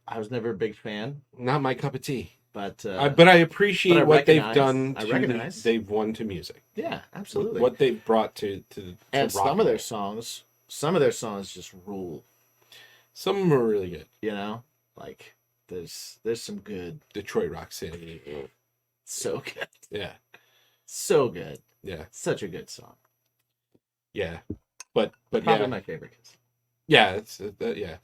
I was never a big fan, Not my cup of tea. but But I appreciate but I what they've recognize- done. I To recognize. they've won to music. yeah, absolutely. What they've brought to and rock some of their roll. songs just rule. Some of them are really good. You know, like there's some good, Detroit Rock City. so good, Yeah, so good, yeah, such a good song. yeah. But Probably yeah, my favorite Kiss. yeah, it's yeah.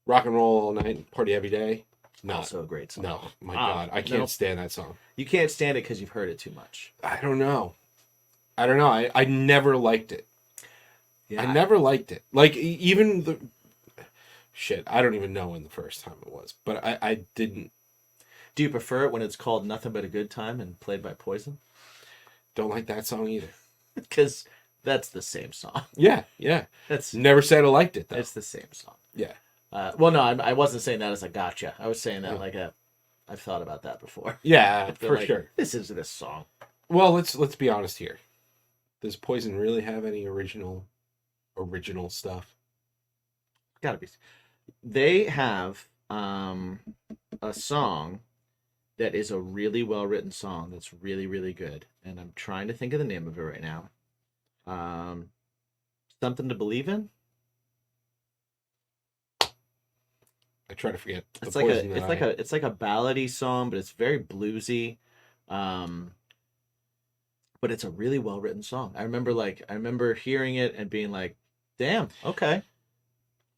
Rock and roll all night, party every day. Not Also a great song. no, my Ah, God, I can't nope. stand that song. You can't stand it because you've heard it too much. I don't know. I never liked it. Yeah, I never liked it. Like even the shit. I don't even know when the first time it was, but I didn't. Do you prefer it when it's called "Nothing But a Good Time" and played by Poison? Don't like that song either. Because that's the same song. Yeah. That's Never said I liked it though. it's the same song. Yeah. Well, no, I wasn't saying that as a gotcha. I was saying that Yeah. like I've thought about that before. Yeah, But, for like, sure. This is this song. Well, let's be honest here. Does Poison really have any original stuff? Gotta be. They have a song that is a really well written song that's really, really good. And I'm trying to think of the name of it right now. Something to Believe in? I try to forget. It's like a ballady song, but it's very bluesy. But it's a really well written song. I remember hearing it and being like, damn, okay.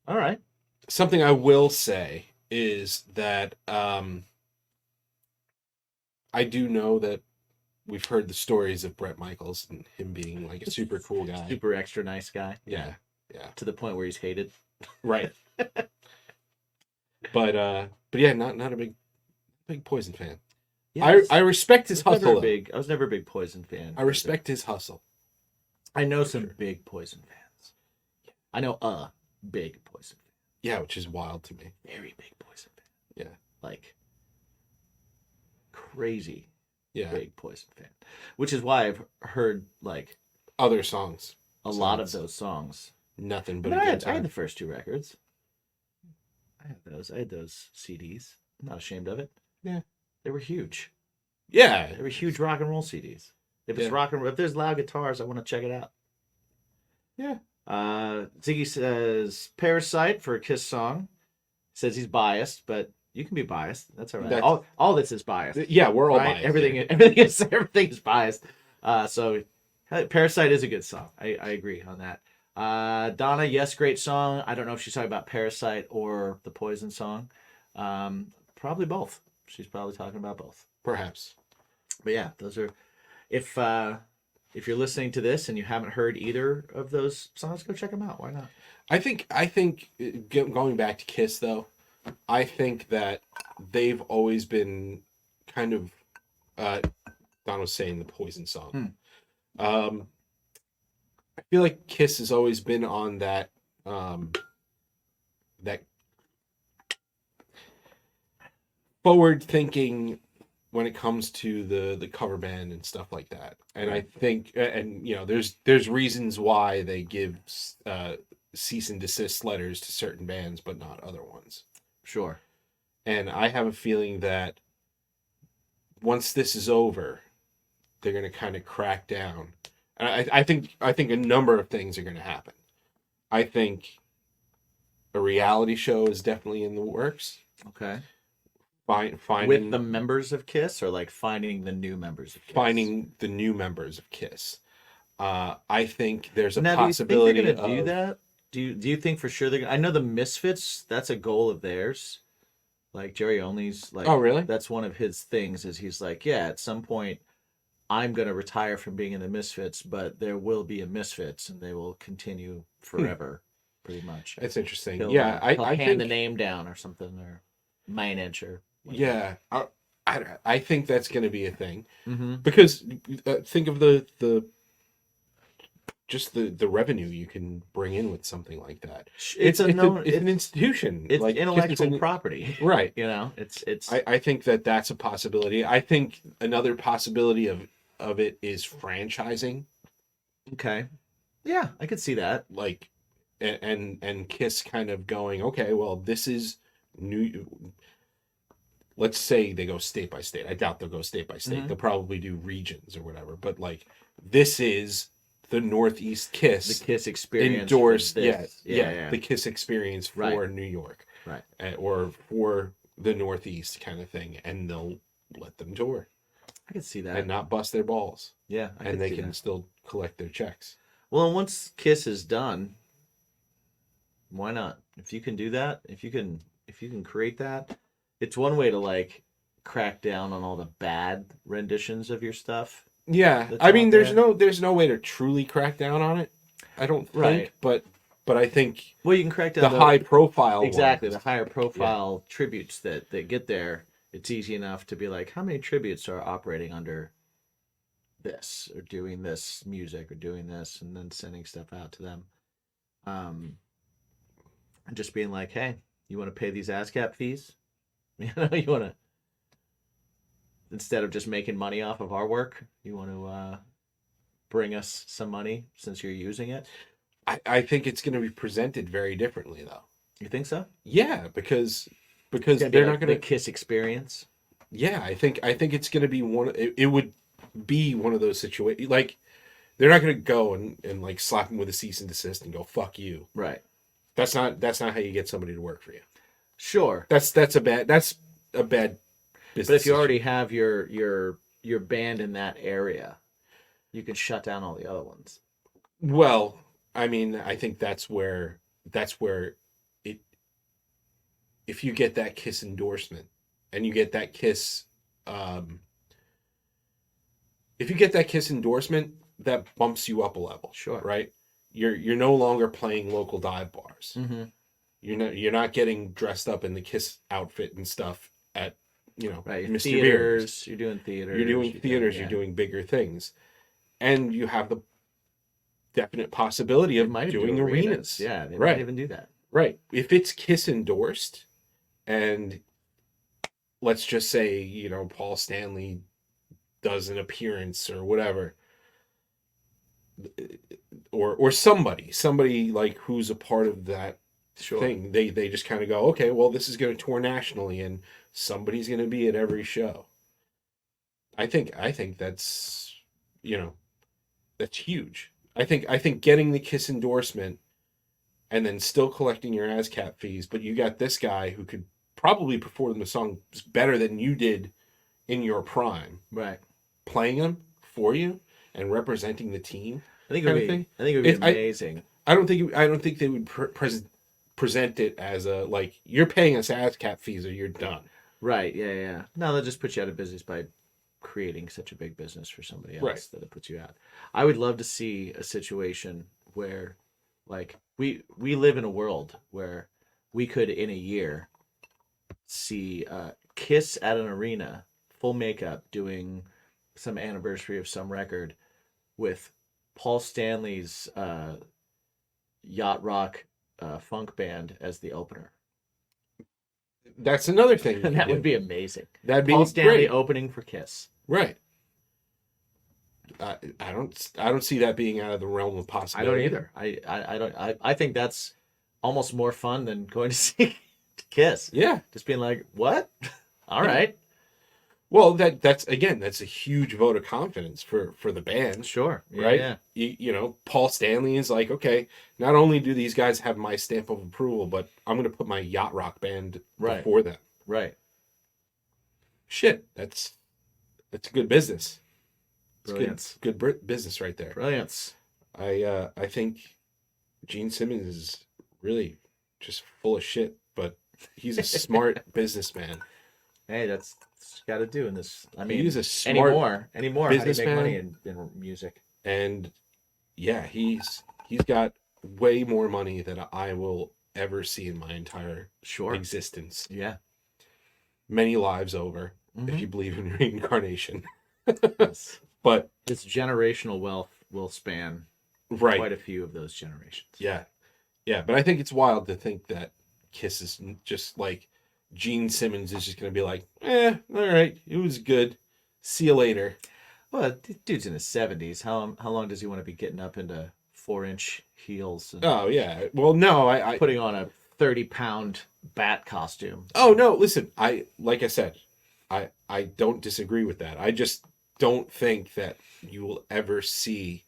All right. Something I will say is that I do know that we've heard the stories of Bret Michaels and him being like a super cool guy. Super extra nice guy. Yeah. To the point where he's hated. Right. But yeah, not a big Poison fan. Yeah, I respect his hustle. I was never a big Poison fan. I respect his hustle. I know some big Poison fans. I know a big Poison fan. Yeah, which is wild to me. Very big Poison fan. Yeah. Like crazy Yeah. big Poison fan. Which is why I've heard like Other songs. a lot of those songs. Nothing but I a good had time. the first 2 records. I had those CDs. I'm not ashamed of it. Yeah. They were huge. Yeah. They were huge rock and roll CDs. If it's rock and roll, if there's loud guitars, I want to check it out. Yeah. Ziggy says Parasite for a Kiss song. Says he's biased, but you can be biased. That's all right. All this is biased. Yeah, we're all right? biased. Everything is biased. So Parasite is a good song. I agree on that. Donna, yes, great song. I don't know if she's talking about Parasite or the Poison song. Probably both. She's probably talking about both. Perhaps. But yeah, those are. If you're listening to this and you haven't heard either of those songs, go check them out. Why not? I think going back to Kiss though, I think that they've always been kind of Don was saying the Poison song. I feel like Kiss has always been on that that forward thinking when it comes to the cover band and stuff like that. And I think, and you know, there's reasons why they give cease and desist letters to certain bands, but not other ones. Sure. And I have a feeling that once this is over, they're going to kind of crack down. And I think a number of things are going to happen. I think a reality show is definitely in the works. Okay. Finding with the members of Kiss, or like finding the new members of Kiss? Finding the new members of Kiss. I think there's a now, possibility. Do you think they're going to do that? Do you think for sure they're gonna... I know the Misfits, that's a goal of theirs. Like Jerry Only's like, oh really? That's one of his things, is he's like, yeah, at some point I'm going to retire from being in the Misfits, but there will be a Misfits and they will continue forever, pretty much. That's interesting. He'll, yeah, he'll I hand think the name down or something, or manage or whatever. Yeah, I think that's going to be a thing, Mm-hmm. because think of the just the revenue you can bring in with something like that. It's an institution. It's like intellectual property, right? You know, it's. I think that's a possibility. I think another possibility of it is franchising. Okay. Yeah, I could see that. Like, and Kiss kind of going, okay, well, this is new. Let's say they go state by state. I doubt they'll go state by state. Mm-hmm. They'll probably do regions or whatever. But like, this is the Northeast Kiss. The Kiss experience. Endorsed. Yeah. The Kiss experience for New York. Right. Or for the Northeast kind of thing. And they'll let them tour. I could see that. And not bust their balls. Yeah. And they can still collect their checks. Well, and once Kiss is done, why not? If you can do that, if you can create that, it's one way to like crack down on all the bad renditions of your stuff. Yeah, I mean, there's no way to truly crack down on it. I don't think, but I think you can crack down the high profile exactly ones. The higher profile tributes that get there. It's easy enough to be like, how many tributes are operating under this or doing this music or doing this, and then sending stuff out to them, and just being like, hey, you want to pay these ASCAP fees? You know, you want to. Instead of just making money off of our work, you want to bring us some money since you're using it? I think it's going to be presented very differently, though. You think so? Yeah, because they're not going to Kiss experience. Yeah, I think it's going to be it would be one of those situations. Like, they're not going to go and like slap them with a cease and desist and go fuck you. Right. That's not how you get somebody to work for you. Sure. That's a bad business. But if you already have your band in that area, you can shut down all the other ones. Well, I mean, I think that's where if you get that Kiss endorsement and you get that Kiss, if you get that Kiss endorsement, that bumps you up a level. Sure. Right? You're no longer playing local dive bars. Mm-hmm. You're not getting dressed up in the Kiss outfit and stuff at Right. Mr. Theaters. Beers. You're doing theaters. You're doing theaters. You're doing bigger things, and you have the definite possibility of doing arenas. Yeah, they right. might even do that. Right. If it's Kiss endorsed, and let's just say Paul Stanley does an appearance or whatever, or somebody like who's a part of that thing, they just kind of go, okay, well, this is going to tour nationally, and somebody's going to be at every show. I think that's that's huge. I think getting the Kiss endorsement and then still collecting your ASCAP fees, but you got this guy who could probably perform the song better than you did in your prime, right? Playing them for you and representing the team. I think it would be amazing. I don't think they would present it as a like you're paying us ASCAP fees or you're done. Right? Yeah. No, they'll just put you out of business by creating such a big business for somebody else that it puts you out. I would love to see a situation where, like, we live in a world where we could in a year see Kiss at an arena, full makeup, doing some anniversary of some record with Paul Stanley's yacht rock funk band as the opener. That's another thing. And that would be amazing. That'd be Paul Stanley great. opening for Kiss. Right. I don't see that being out of the realm of possibility. I don't either. I think that's almost more fun than going to see Kiss. Yeah. Just being like, what? All right. Well, that's a huge vote of confidence for the band. Sure. Yeah, right? Yeah. You Paul Stanley is like, okay, not only do these guys have my stamp of approval, but I'm going to put my yacht rock band before them. Right. Shit, that's good business. Brilliance. Good business right there. Brilliance. I think Gene Simmons is really just full of shit, but he's a smart businessman. Hey, that's got to do in this. I mean, he's a smart anymore. businessman. How do you make money in music? And yeah, he's got way more money than I will ever see in my entire existence. Yeah. Many lives over, if you believe in reincarnation. Yes. But this generational wealth will span quite a few of those generations. Yeah. Yeah, but I think it's wild to think that Kiss is just like Gene Simmons is just going to be like, all right, it was good. See you later. Well, dude's in his 70s. How long does he want to be getting up into 4-inch heels? And oh, yeah. Well, no, I putting on a 30-pound bat costume. Oh, no, listen, like I said, I don't disagree with that. I just don't think that you will ever see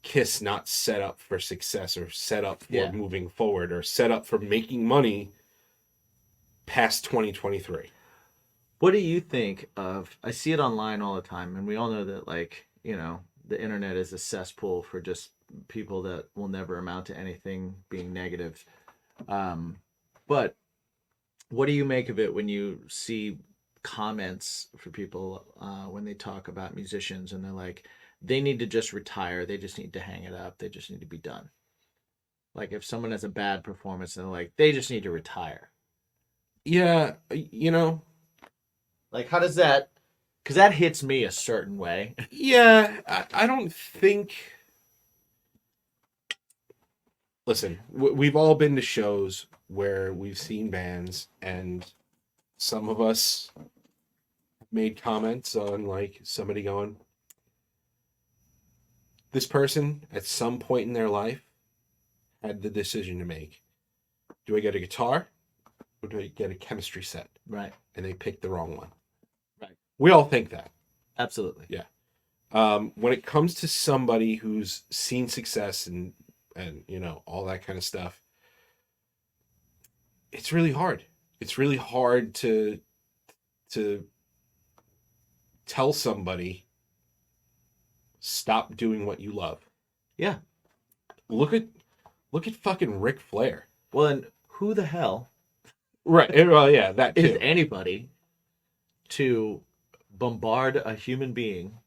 Kiss not set up for success or set up for moving forward or set up for making money past 2023. What do you think of, I see it online all the time, and we all know that, like, the internet is a cesspool for just people that will never amount to anything being negative. But what do you make of it when you see comments for people when they talk about musicians and they're like, they need to just retire, they just need to hang it up, they just need to be done? Like, if someone has a bad performance and they're like, they just need to retire. Yeah, like, how does that, because that hits me a certain way. Yeah, I don't think, listen, we've all been to shows where we've seen bands and some of us made comments on, like, somebody going, this person at some point in their life had the decision to make. Do I get a guitar or do I get a chemistry set? Right. And they picked the wrong one. Right. We all think that. Absolutely. Yeah. When it comes to somebody who's seen success and all that kind of stuff, it's really hard. It's really hard to tell somebody, stop doing what you love. Yeah. Look at fucking Ric Flair. Well, and who the hell Right. Well, yeah, that is too. anybody to bombard a human being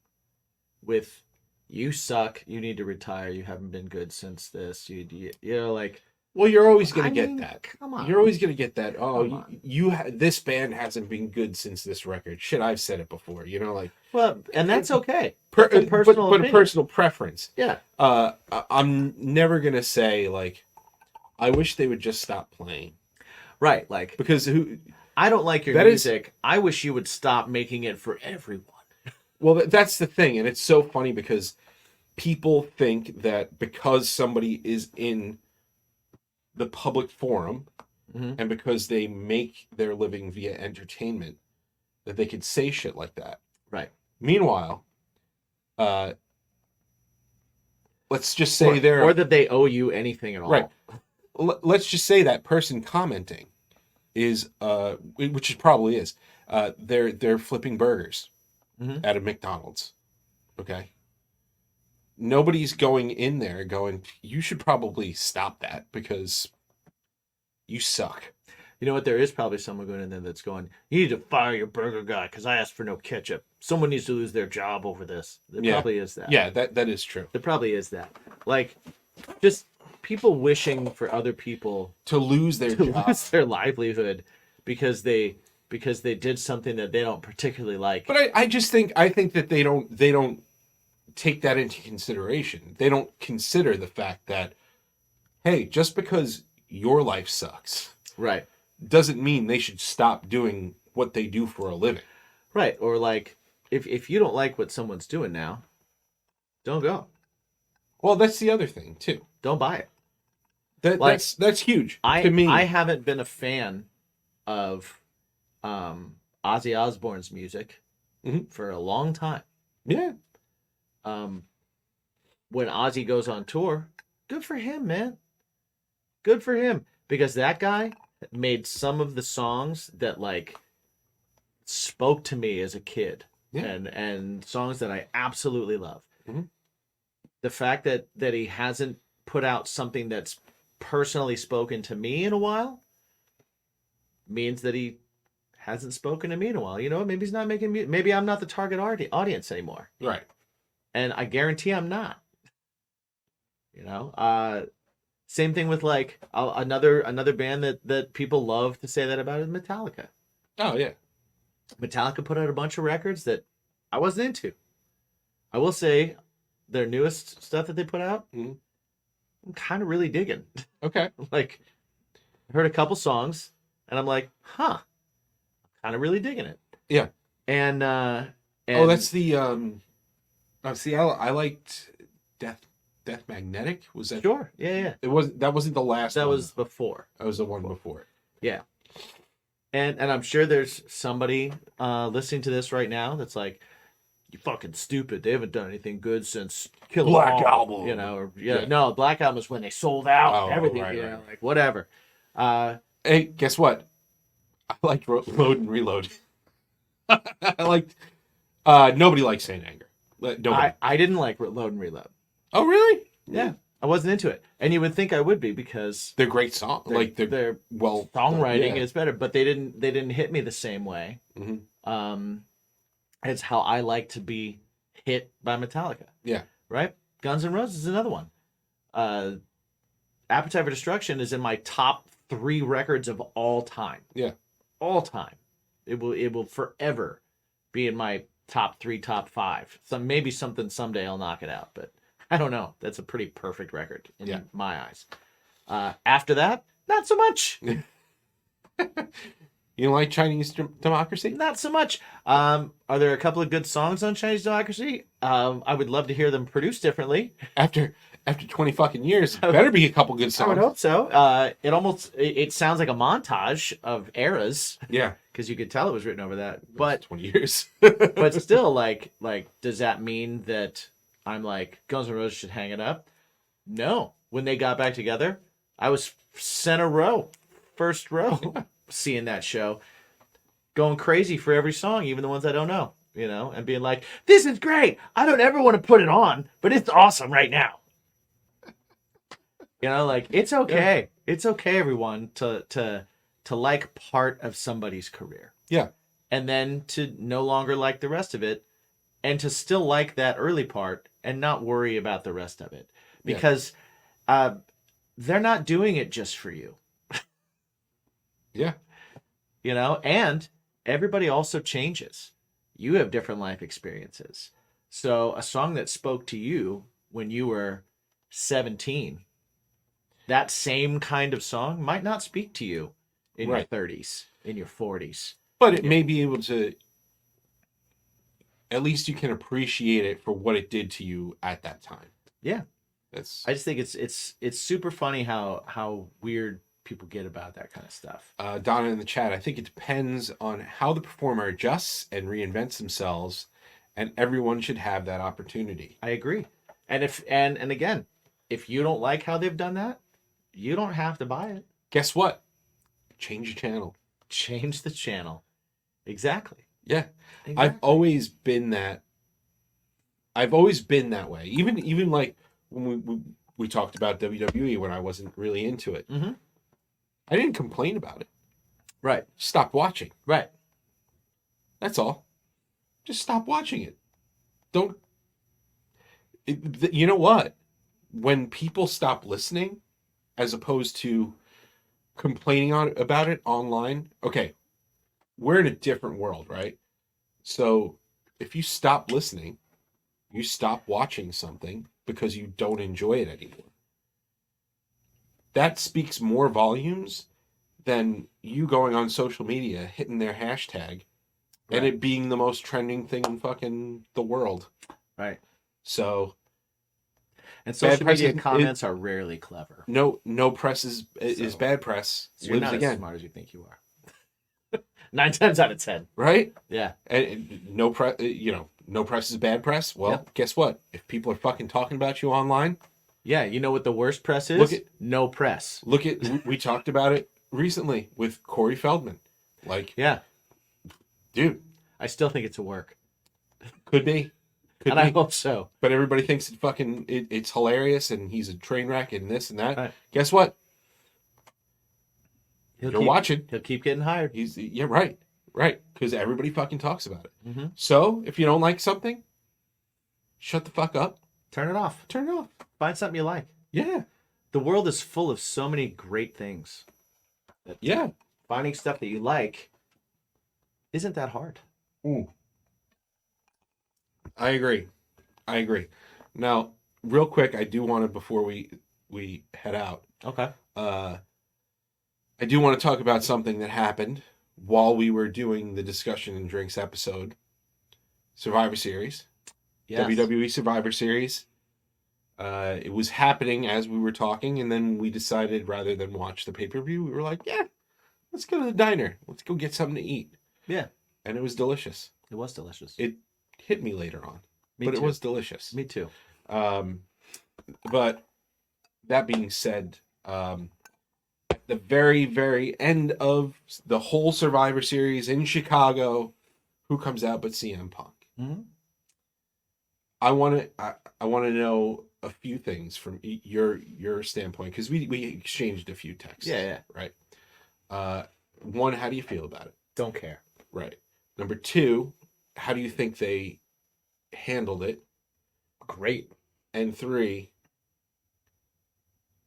with "you suck, you need to retire, you haven't been good since this," you know, like, Well, you're always going I to get mean, that. come on. You're always going to get that. Oh, Come on. this band hasn't been good since this record. Shit, I've said it before. You know, like well, and that's okay. That's a personal but a opinion. personal preference. Yeah. I'm never going to say like, I wish they would just stop playing Right, like, because who? I don't like your That is- music. I wish you would stop making it for everyone. Well, that's the thing, and it's so funny because people think that because somebody is in the public forum Mhm. and because they make their living via entertainment, that they could say shit like that. Right. Meanwhile, let's just say Or that they owe you anything at all. right. Let's just say that person commenting is, which it probably is, they're flipping burgers Mhm. at a McDonald's. Okay. Nobody's going in there going, you should probably stop that because you suck. You know what? There is probably someone going in there that's going, "You need to fire your burger guy because I asked for no ketchup. Someone needs to lose their job over this." There Yeah. probably is that. Yeah, that is true. There probably is that. Like, just people wishing for other people To lose their to job. lose their livelihood because they did something that they don't particularly like. But I think that they don't take that into consideration. They don't consider the fact that, hey, just because your life sucks Right. doesn't mean they should stop doing what they do for a living. Right. Or like, if you don't like what someone's doing now, don't go. Well, that's the other thing too. Don't buy it. That's huge to me. I haven't been a fan of Ozzy Osbourne's music Mhm. for a long time. Yeah. When Ozzy goes on tour, good for him, man. Good for him. Because that guy made some of the songs that like spoke to me as a kid. Yeah. And songs that I absolutely love. Mhm. The fact that he hasn't put out something that's personally spoken to me in a while means that he hasn't spoken to me in a while. You know, maybe he's not making music. Maybe I'm not the target audience anymore. Right. And I guarantee I'm not. You know, same thing with like another band that people love to say that about is Metallica. Oh yeah. Metallica put out a bunch of records that I wasn't into. I will say their newest stuff that they put out, Mhm. I'm kind of really digging. Okay. Like, I heard a couple songs and I'm like, huh, kind of really digging it. Yeah. And Oh, that's the see, I liked Death Magnetic. Was that sure, yeah. That wasn't the last That one. was before. That was the one before it. Yeah. And I'm sure there's somebody listening to this right now that's like, you fucking stupid. They haven't done anything good since Kill 'Em Black All, Album. You know, or, Yeah. No, Black Album is when they sold out Oh, and everything, right, you right. know, like whatever. Hey, guess what? I liked Load and Reload. I liked. Nobody likes Saint Anger. Nobody. I didn't like Load and Reload. Oh, really? Yeah. I wasn't into it. And you would think I would be because They're great songs. They're well songwriting yeah. is better, but they didn't hit me the same way. Mhm. It's how I like to be hit by Metallica. Yeah. Right? Guns N' Roses is another one. Appetite for Destruction is in my top 3 records of all time. Yeah. All time. It will forever be in my top 3, top 5. Maybe something someday I'll knock it out, but I don't know. That's a pretty perfect record in my eyes. After that, not so much. You don't like Chinese Democracy? Not so much. Are there a couple of good songs on Chinese Democracy? I would love to hear them produced differently. After 20 fucking years, better be a couple good songs. I would hope so. It sounds like a montage of eras Yeah. because you could tell it was written over that. But 20 years. but still, like, does that mean that I'm like Guns N' Roses should hang it up? No. When they got back together, I was center row, first row, seeing that show, going crazy for every song, even the ones I don't know, you know, and being like, "This is great. I don't ever want to put it on, but it's awesome right now." You know, like it's okay. It's okay, everyone, to to like part of somebody's career. Yeah. And then to no longer like the rest of it, and to still like that early part and not worry about the rest of it. Because they're not doing it just for you. Yeah. You know, and everybody also changes. You have different life experiences. So a song that spoke to you when you were 17, that same kind of song might not speak to you in your 30s, in your 40s. But it may be able to, at least you can appreciate it for what it did to you at that time. Yeah. That's I just think it's super funny how weird people get about that kind of stuff. Donna in the chat, I think it depends on how the performer adjusts and reinvents themselves, and everyone should have that opportunity. I agree. And and again, if you don't like how they've done that, you don't have to buy it. Guess what? Change your channel. Change the channel. Exactly. Yeah. Exactly. I've always been that way. Even like when we talked about WWE when I wasn't really into it. Mm-hmm. I didn't complain about it. Right. Stop watching. Right. That's all. Just stop watching it. Don't. You know what? When people stop listening, as opposed to complaining about it online, okay, we're in a different world, right? So if you stop listening, you stop watching something because you don't enjoy it anymore. That speaks more volumes than you going on social media, hitting their hashtag, and it being the most trending thing in fucking the world. Right. So, and social media comments are rarely clever. No press is bad press. So you're not again. as smart as you think you are. 9 times out of 10. Right? Yeah. And no press, no press is bad press. Well, guess what? If people are fucking talking about you online, yeah, you know what the worst press is? No press. We talked about it recently with Corey Feldman. Like, yeah, dude, I still think it's a work. Could be. I hope so. But everybody thinks it's hilarious and he's a train wreck and this and that. Right. Guess what? You're watching. He'll keep getting hired. Right. Because everybody fucking talks about it. Mm-hmm. So if you don't like something, shut the fuck up. Turn it off. Find something you like. Yeah. The world is full of so many great things. Yeah. Finding stuff that you like isn't that hard. Ooh. I agree. Now, real quick, I do want to, before we head out. Okay. I do want to talk about something that happened while we were doing the Discussion and Drinks episode. Survivor Series. Yes. WWE Survivor Series. It was happening as we were talking, and then we decided rather than watch the pay-per-view, we were like, yeah, let's go to the diner. Let's go get something to eat. Yeah. And it was delicious. It was delicious. It hit me later on. Me but too. It was delicious. Me too. But that being said, at the very, very end of the whole Survivor Series in Chicago, who comes out but CM Punk? Mm-hmm. I want to know a few things from your standpoint, because we exchanged a few texts. Yeah. Right. One, how do you feel about it? Don't care. Right. Number two, how do you think they handled it? Great. And three,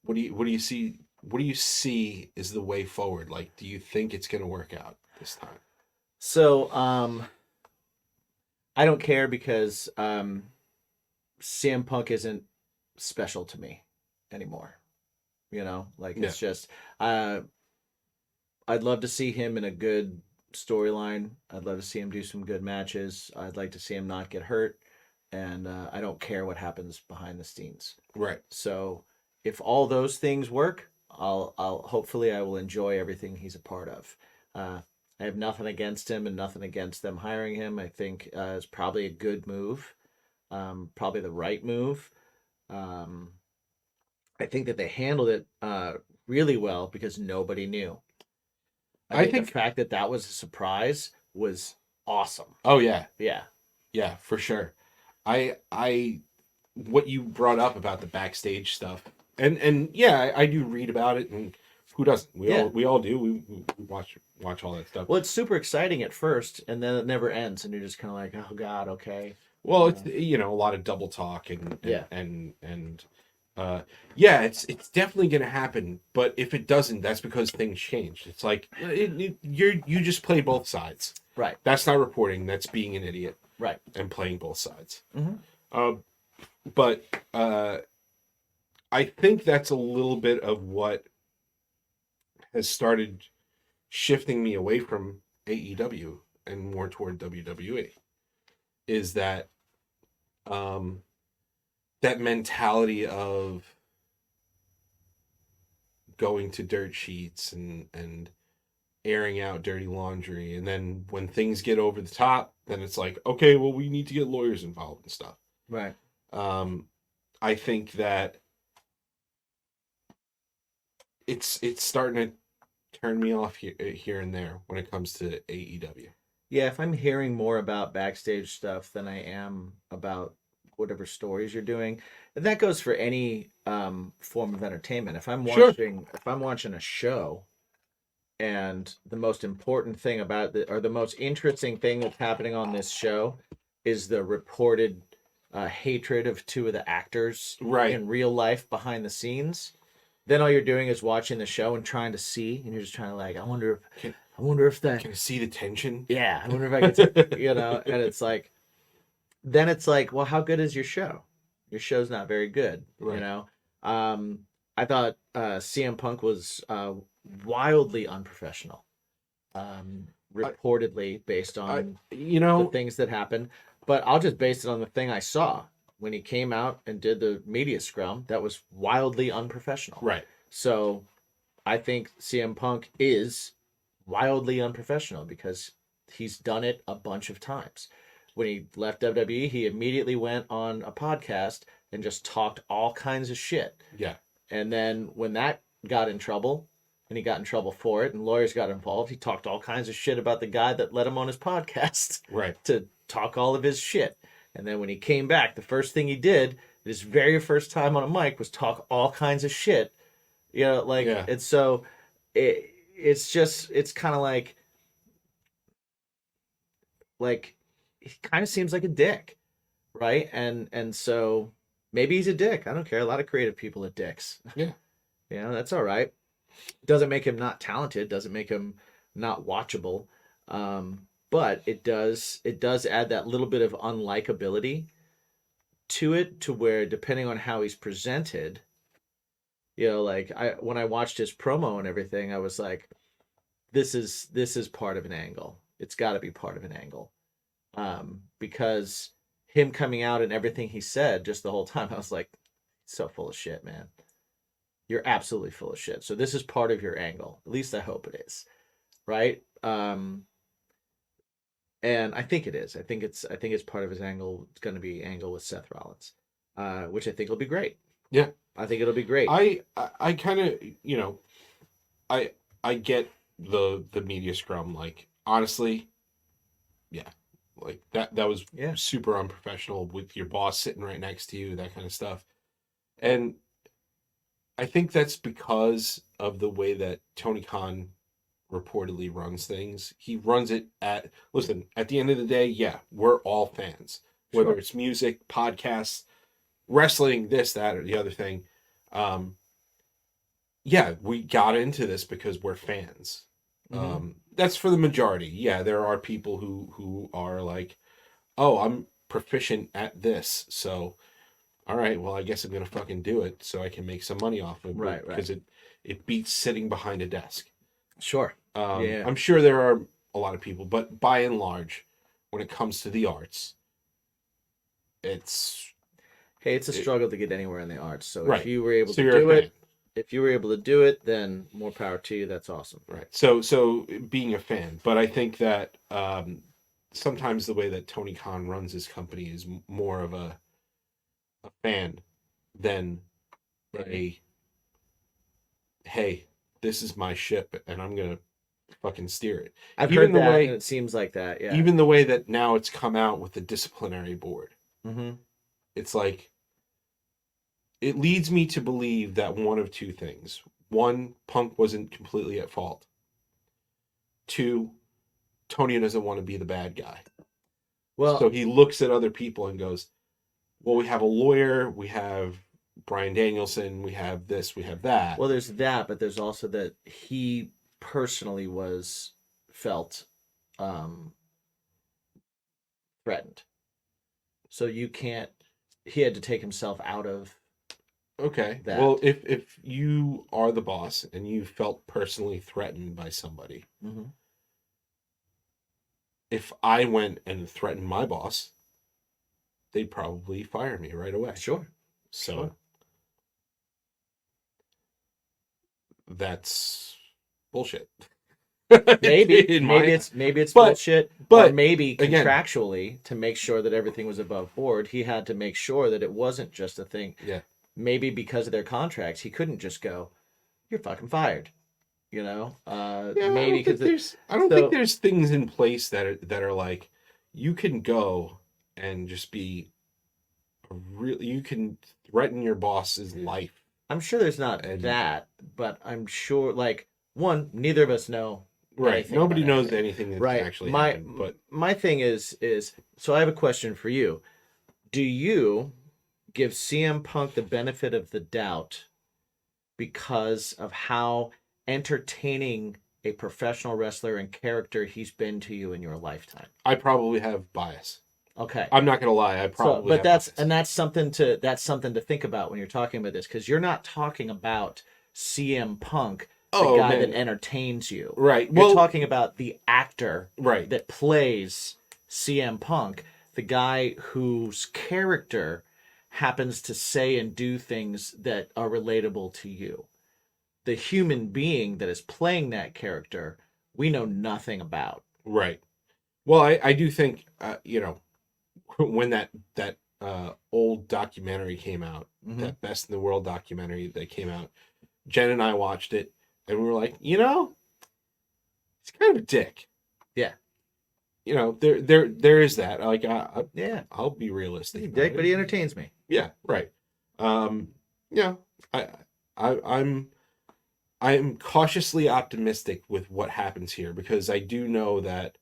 what do you see? What do you see is the way forward? Like, do you think it's going to work out this time? So, I don't care because CM Punk isn't special to me anymore. You know, like it's just I'd love to see him in a good storyline. I'd love to see him do some good matches. I'd like to see him not get hurt, and I don't care what happens behind the scenes. Right. So if all those things work, I'll hopefully I will enjoy everything he's a part of. I have nothing against him and nothing against them hiring him. I think it's probably a good move, probably the right move. I think that they handled it really well because nobody knew. I think the fact that was a surprise was awesome. Oh yeah, yeah, for sure. I what you brought up about the backstage stuff, and yeah, I do read about it and who doesn't? Yeah. We all do. We watch all that stuff. Well, it's super exciting at first, and then it never ends, and you're just kind of like, oh God, okay. Well, it's a lot of double talk and Yeah. yeah, it's definitely going to happen. But if it doesn't, that's because things changed. It's like you just play both sides. Right. That's not reporting. That's being an idiot. Right. And playing both sides. Mm-hmm. But I think that's a little bit of what has started shifting me away from AEW and more toward WWE. Is that that mentality of going to dirt sheets and airing out dirty laundry, and then when things get over the top, then it's like, okay, well, we need to get lawyers involved and stuff. Right. I think that it's starting to turn me off here and there when it comes to AEW. Yeah, if I'm hearing more about backstage stuff than I am about whatever stories you're doing, and that goes for any form of entertainment. If I'm watching a show, and the most important thing about it, or the most interesting thing that's happening on this show, is the reported hatred of two of the actors in real life behind the scenes. Then all you're doing is watching the show and trying to see, and you're just trying to like, I wonder if that can I see the tension? Yeah, I wonder if I could, and it's like, then it's like, well, how good is your show? Your show's not very good, right. I thought CM Punk was wildly unprofessional, reportedly based on the things that happened. But I'll just base it on the thing I saw when he came out and did the media scrum. That was wildly unprofessional. Right. So I think CM Punk is wildly unprofessional because he's done it a bunch of times. When he left WWE, he immediately went on a podcast and just talked all kinds of shit. Yeah. And then when that got in trouble, and he got in trouble for it, and lawyers got involved, he talked all kinds of shit about the guy that let him on his podcast. Right. To talk all of his shit. And then when he came back, the first thing he did, his very first time on a mic, was talk all kinds of shit. And so it's kind of like he kind of seems like a dick, right? And so maybe he's a dick. I don't care. A lot of creative people are dicks. Yeah. That's all right. Doesn't make him not talented, doesn't make him not watchable. But it does add that little bit of unlikability to it, to where depending on how he's presented, when I watched his promo and everything, I was like, this is part of an angle. It's got to be part of an angle. Because him coming out and everything he said just the whole time, I was like, so full of shit, man. You're absolutely full of shit. So this is part of your angle. At least I hope it is. Right? And I think it is. I think it's part of his angle. It's going to be angle with Seth Rollins, which I think will be great. Yeah, I think it'll be great. I kind of I get the media scrum. Like, honestly, yeah, like that was super unprofessional with your boss sitting right next to you, that kind of stuff. And I think that's because of the way that Tony Khan reportedly runs things. He runs it at the end of the day, yeah, we're all fans. Whether it's music, podcasts, wrestling, this, that, or the other thing. Yeah, we got into this because we're fans. Mm-hmm. That's for the majority. Yeah, there are people who are like, oh, I'm proficient at this, so all right, well, I guess I'm gonna fucking do it so I can make some money off of it. Right. Because it beats sitting behind a desk. Sure. Yeah. I'm sure there are a lot of people, but by and large, when it comes to the arts, it's a struggle to get anywhere in the arts. So right. if you were able to do it, then more power to you. That's awesome. Right. So being a fan, but I think that sometimes the way that Tony Khan runs his company is more of a fan than a hey, this is my ship and I'm gonna fucking steer it. I've heard that, and it seems like that. Yeah. Even the way that now it's come out with the disciplinary board. Mm-hmm. It's like, it leads me to believe that one of two things. one, Punk wasn't completely at fault. Two, Tony doesn't want to be the bad guy. Well, So he looks at other people and goes, well, we have a lawyer, we have Bryan Danielson, we have this, we have that. well, there's that, but there's also that he personally felt threatened. So he had to take himself out of Okay. that. Well, if you are the boss and you felt personally threatened by somebody, Mhm. if I went and threatened my boss, they'd probably fire me right away. Sure. So Sure. that's bullshit. Maybe In my- maybe it's But- bullshit, but, or maybe again- contractually to make sure that everything was above board, he had to make sure that it wasn't just a thing. Yeah. Maybe because of their contracts, he couldn't just go, "You're fucking fired." You know, Yeah, maybe I don't think there's things in place that are like you can go and just be you can threaten your boss's life. I'm sure there's not And- that, but I'm sure one, neither of us know. Right. anything Nobody about knows anything. anything that's Right. actually my happened. But my thing is so I have a question for you. Do you give CM Punk the benefit of the doubt because of how entertaining a professional wrestler and character he's been to you in your lifetime? I probably have bias. Okay. I'm not gonna lie. I probably. But have that's bias. that's something to think about when you're talking about this, because you're not talking about CM Punk, the Oh, guy man. that entertains you. Right. You're Well, talking about the actor right. that plays CM Punk, the guy whose character happens to say and do things that are relatable to you. The human being that is playing that character, we know nothing about. Right. Well, I do think when that old documentary came out, Mhm. that Best in the World documentary that came out, Jen and I watched it, and we were like, he's kind of a dick. Yeah. There is that. Like, Yeah, I'll be realistic. he's a about dick, it. but he entertains me. Yeah, right. I'm cautiously optimistic with what happens here because I do know that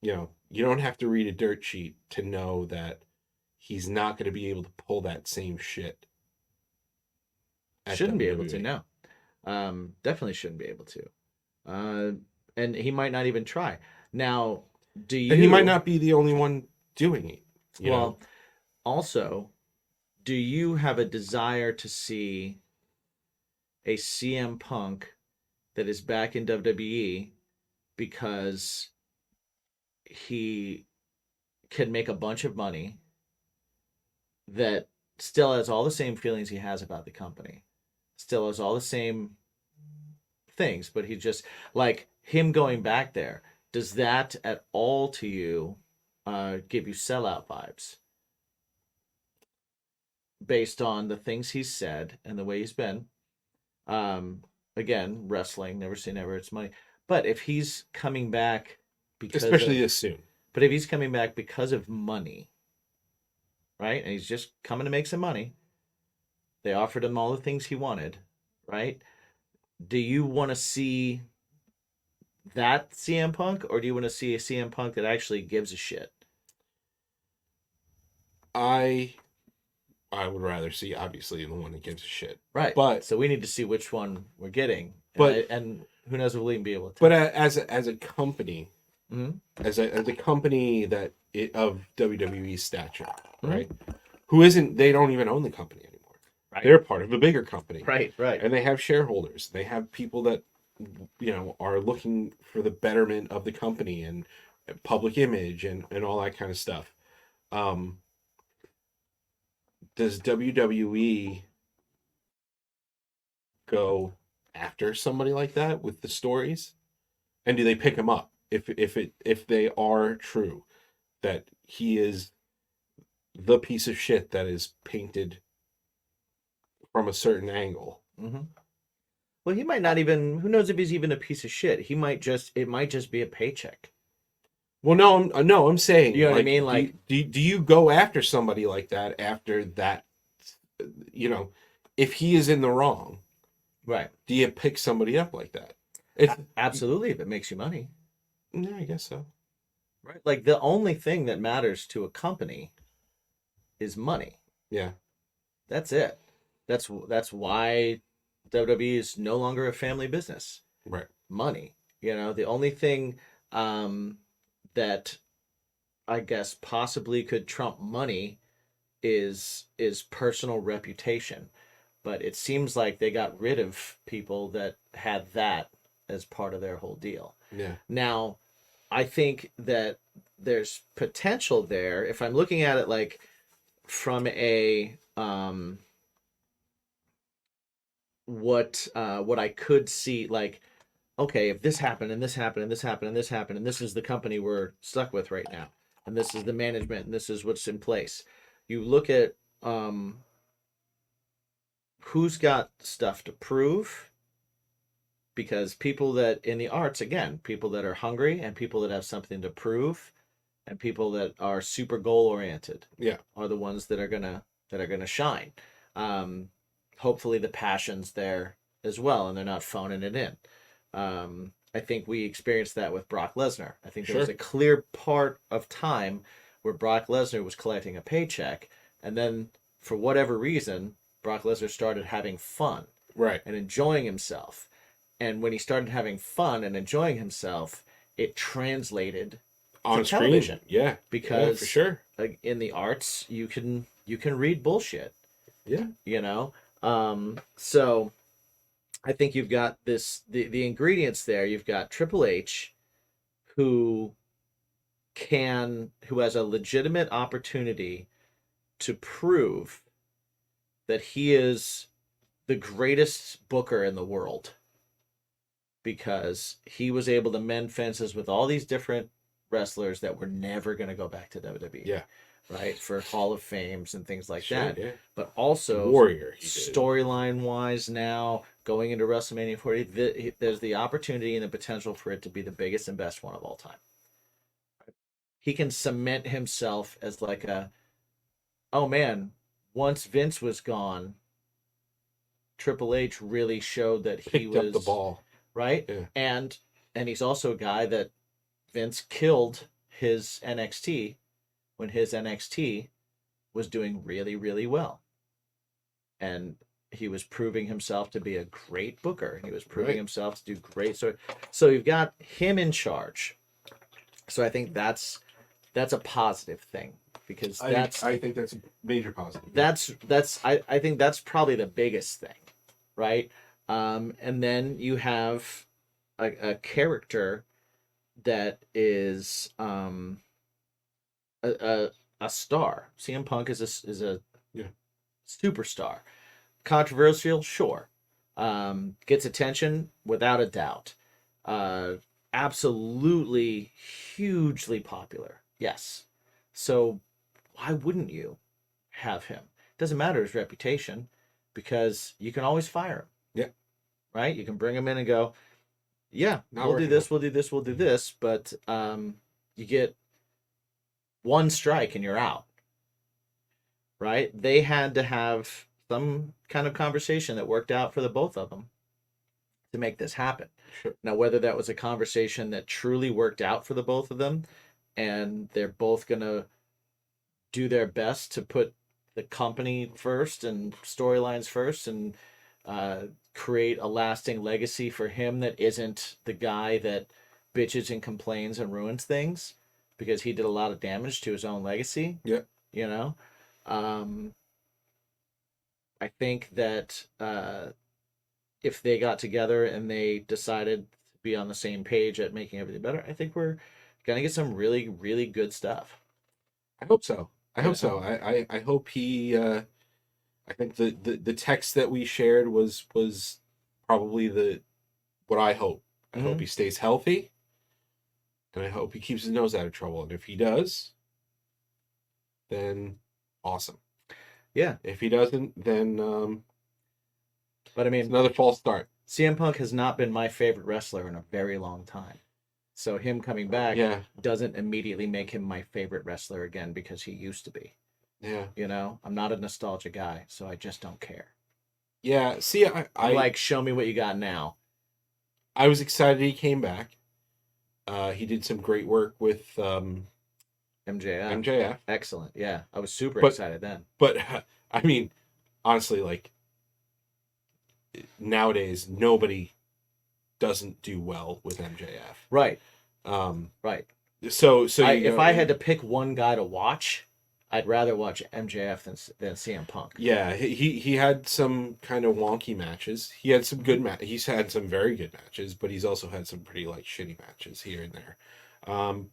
you don't have to read a dirt sheet to know that he's not going to be able to pull that same shit. at Shouldn't be able to, WWE. no. Definitely shouldn't be able to. And he might not even try. Now, do you... And he might not be the only one doing it. you know? Well, also, do you have a desire to see a CM Punk that is back in WWE because he can make a bunch of money, that still has all the same feelings he has about the company, still has all the same things, but he just, like, him going back there, does that at all to you give you sellout vibes based on the things he's said and the way he's been? Again, wrestling, never say never, it's money. But if he's coming back because Especially of, this soon. but if he's coming back because of money, right? And he's just coming to make some money. They offered him all the things he wanted, right? Do you want to see that CM Punk, or do you want to see a CM Punk that actually gives a shit? I would rather see, obviously, the one that gives a shit. Right. But So we need to see which one we're getting. But- And who knows if we'll even be able to. but as a company, Mhm. as a company of WWE stature, Mm-hmm. right? They don't even own the company anymore. Right. They're part of a bigger company. Right. And they have shareholders. They have people that are looking for the betterment of the company and public image and all that kind of stuff. Does WWE go after somebody like that with the stories? And do they pick him up if they are true that he is the piece of shit that is painted from a certain angle? Mm-hmm. Well, he might not even. Who knows if he's even a piece of shit? It might just be a paycheck. Well, no, I'm saying, You know what I mean? Like, do you go after somebody like that after that? If he is in the wrong, Right. do you pick somebody up like that? It's, Absolutely, if it makes you money. yeah, I guess so. Right. Like the only thing that matters to a company is money. Yeah. That's it. That's why WWE is no longer a family business. Right. Money. The only thing that I guess possibly could trump money is personal reputation. But it seems like they got rid of people that had that as part of their whole deal. Yeah. Now, I think that there's potential there if I'm looking at it like from a what I could see, like, okay, if this happened and this happened and this happened and this happened and this is the company we're stuck with right now and this is the management and this is what's in place. You look at who's got stuff to prove, because people that in the arts, again, people that are hungry and people that have something to prove and people that are super goal oriented, Yeah. are the ones that are gonna shine. Hopefully the passion's there as well and they're not phoning it in. I think we experienced that with Brock Lesnar. I think there was a clear part of time where Brock Lesnar was collecting a paycheck, and then for whatever reason Brock Lesnar started having fun, Right. and enjoying himself. And when he started having fun and enjoying himself, it translated On to screen. television. Yeah. Because yeah, for sure. like, in the arts, you can read bullshit. Yeah. So I think you've got the ingredients there. You've got Triple H, who has a legitimate opportunity to prove that he is the greatest booker in the world, because he was able to mend fences with all these different wrestlers that were never going to go back to WWE. Yeah. Right, for Hall of Fames and things like Sure, that. yeah. But also Warrior. storyline wise, now going into WrestleMania 40, there's the opportunity and the potential for it to be the biggest and best one of all time. He can cement himself as like oh man, once Vince was gone, Triple H really showed that he Picked was up the ball. Right? Yeah. And he's also a guy that Vince killed his NXT when his NXT was doing really, really well. And he was proving himself to be a great booker. He was proving himself to do great. So you've got him in charge. So I think that's a positive thing, because I think that's a major positive. I think that's probably the biggest thing, right? And then you have a character that is a star. CM Punk is a superstar. Controversial, sure. Gets attention without a doubt. Absolutely hugely popular. Yes. So why wouldn't you have him? Doesn't matter his reputation, because you can always fire him. Yeah. Right? You can bring him in and go, yeah, Not we'll do working this, out. we'll do this, we'll do this, but you get one strike and you're out. Right? They had to have some kind of conversation that worked out for the both of them to make this happen. Sure. Now, whether that was a conversation that truly worked out for the both of them, and they're both going to do their best to put the company first and storylines first, and create a lasting legacy for him that isn't the guy that bitches and complains and ruins things, because he did a lot of damage to his own legacy. Yeah. I think that if they got together and they decided to be on the same page at making everything better, I think we're gonna get some really, really good stuff. I hope so. I hope he. I think the text that we shared was probably what I hope. I hope he stays healthy, and I hope he keeps his nose out of trouble. And if he does, then awesome. Yeah. If he doesn't, then But I mean, it's another false start. CM Punk has not been my favorite wrestler in a very long time. So him coming back doesn't immediately make him my favorite wrestler again, because he used to be. Yeah. I'm not a nostalgia guy, so I just don't care. Yeah, see, I'm like, show me what you got now. I was excited he came back. He did some great work with MJF. MJF. Excellent. Yeah, I was super But- excited then. But I mean, honestly, like nowadays, nobody doesn't do well with MJF. Right. Um, Right. so If I had to pick one guy to watch, I'd rather watch MJF than CM Punk. yeah, he had some kind of wonky matches. He had some good He's had some very good matches, but he's also had some pretty like shitty matches here and there.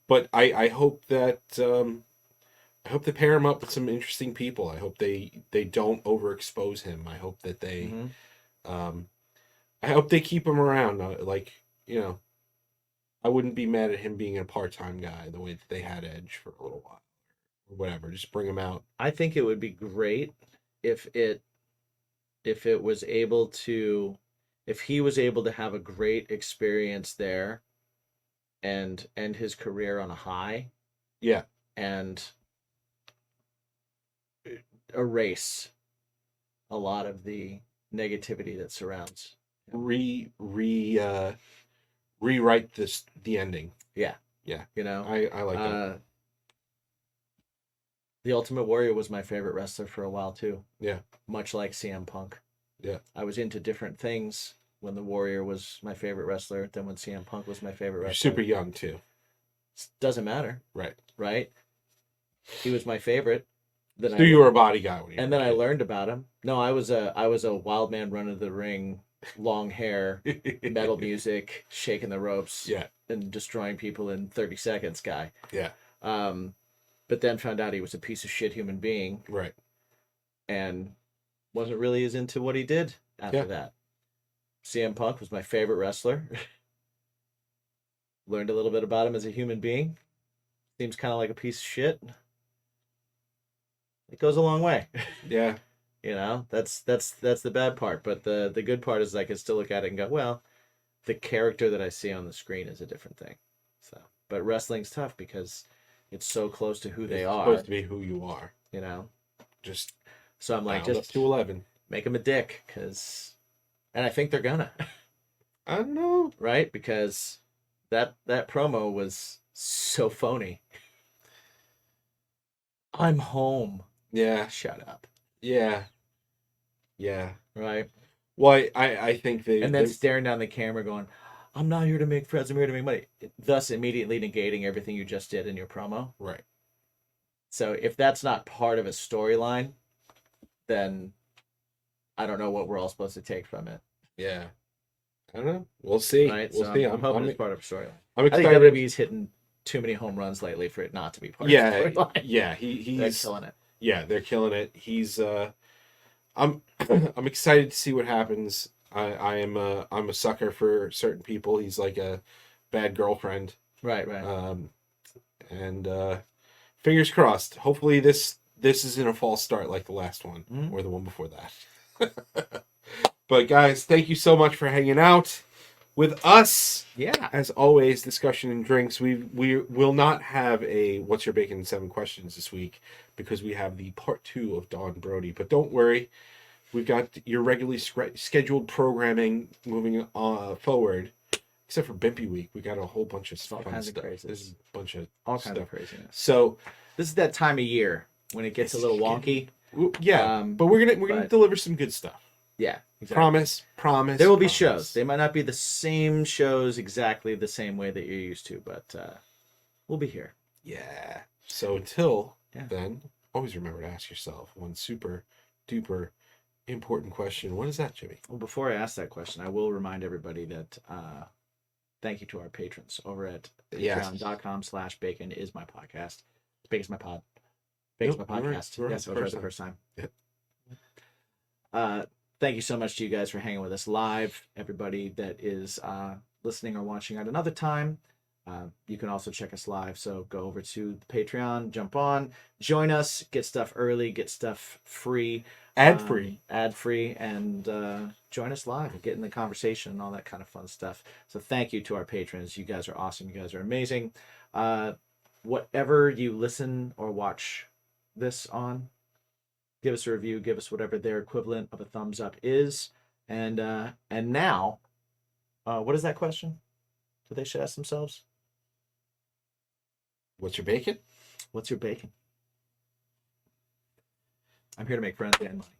But I hope that I hope they pair him up with some interesting people. I hope they don't overexpose him. I hope that they I hope they keep him around. Like, you know, I wouldn't be mad at him being a part-time guy the way that they had Edge for a little while or whatever. Just bring him out. I think it would be great if it was able to, if he was able to have a great experience there and end his career on a high Yeah. and erase a lot of the negativity that surrounds. Rewrite the ending. Yeah. Yeah. You know, I like that. The Ultimate Warrior was my favorite wrestler for a while too. Yeah. Much like CM Punk. Yeah. I was into different things when the Warrior was my favorite wrestler than when CM Punk was my favorite You're wrestler. super young too. Doesn't matter, Right. right? He was my favorite. Then So you were a body guy when you and were then a I kid. learned about him. No, I was a wild man run of the ring, long hair, metal music, shaking the ropes, Yeah. and destroying people in 30 seconds guy. Yeah. But then found out he was a piece of shit human being Right. and wasn't really as into what he did after Yeah. that. CM Punk was my favorite wrestler. Learned a little bit about him as a human being. Seems kind of like a piece of shit. It goes a long way. Yeah. You know, that's the bad part. But the good part is I can still look at it and go, well, the character that I see on the screen is a different thing. So, but wrestling's tough because it's so close to who they It's are. supposed to be who you are. You know, Just so I'm like, round up just to 11. make him a dick, and I think they're gonna, I don't know. right? Because that promo was so phony. I'm home. Yeah. Shut up. Yeah. Yeah. Right? Well, I think And then staring down the camera going, I'm not here to make friends, I'm here to make money. Thus immediately negating everything you just did in your promo. right. So if that's not part of a storyline, then I don't know what we're all supposed to take from it. Yeah. I don't know. We'll see. Right? We'll So see. I'm hoping it's part of a storyline. I'm I think excited. WWE's hitting too many home runs lately for it not to be part Yeah. of the storyline. Yeah. They're He's killing it. Yeah, they're killing it. He's I'm I'm excited to see what happens. I'm a sucker for certain people. He's like a bad girlfriend. Right. And fingers crossed. Hopefully this isn't a false start like the last one or the one before that. But guys, thank you so much for hanging out with us. Yeah. As always, discussion and drinks. We will not have a What's Your Bacon 7 questions this week because we have the part 2 of Don Brody. But don't worry, we've got your regularly scheduled programming moving forward. Except for Bimpy Week, we got a whole bunch of All fun kinds of stuff. craziness. There's a bunch of All stuff. kinds of craziness. So This is that time of year when it gets a little wonky. yeah, but we're gonna deliver some good stuff. Yeah, exactly. Promise. There will be promise. shows. They might not be the same shows exactly the same way that you're used to, but we'll be here. Yeah. So until Yeah. then, always remember to ask yourself one super duper important question. What is that, Jimmy? Well, before I ask that question, I will remind everybody that thank you to our patrons over at Yes. patreon.com/bacon is my podcast. Bacon's my pod. Bacon's Nope, my you were- podcast. you were Yes, I was right the first time. Yep. Thank you so much to you guys for hanging with us live. Everybody that is listening or watching at another time, you can also check us live. So go over to the Patreon, jump on, join us, get stuff early, get stuff free. Ad free. Ad free, and join us live, get in the conversation and all that kind of fun stuff. So thank you to our patrons. You guys are awesome. You guys are amazing. Whatever you listen or watch this on, give us a review, give us whatever their equivalent of a thumbs up is. And now, what is that question that they should ask themselves? What's your bacon? What's your bacon? I'm here to make friends and money.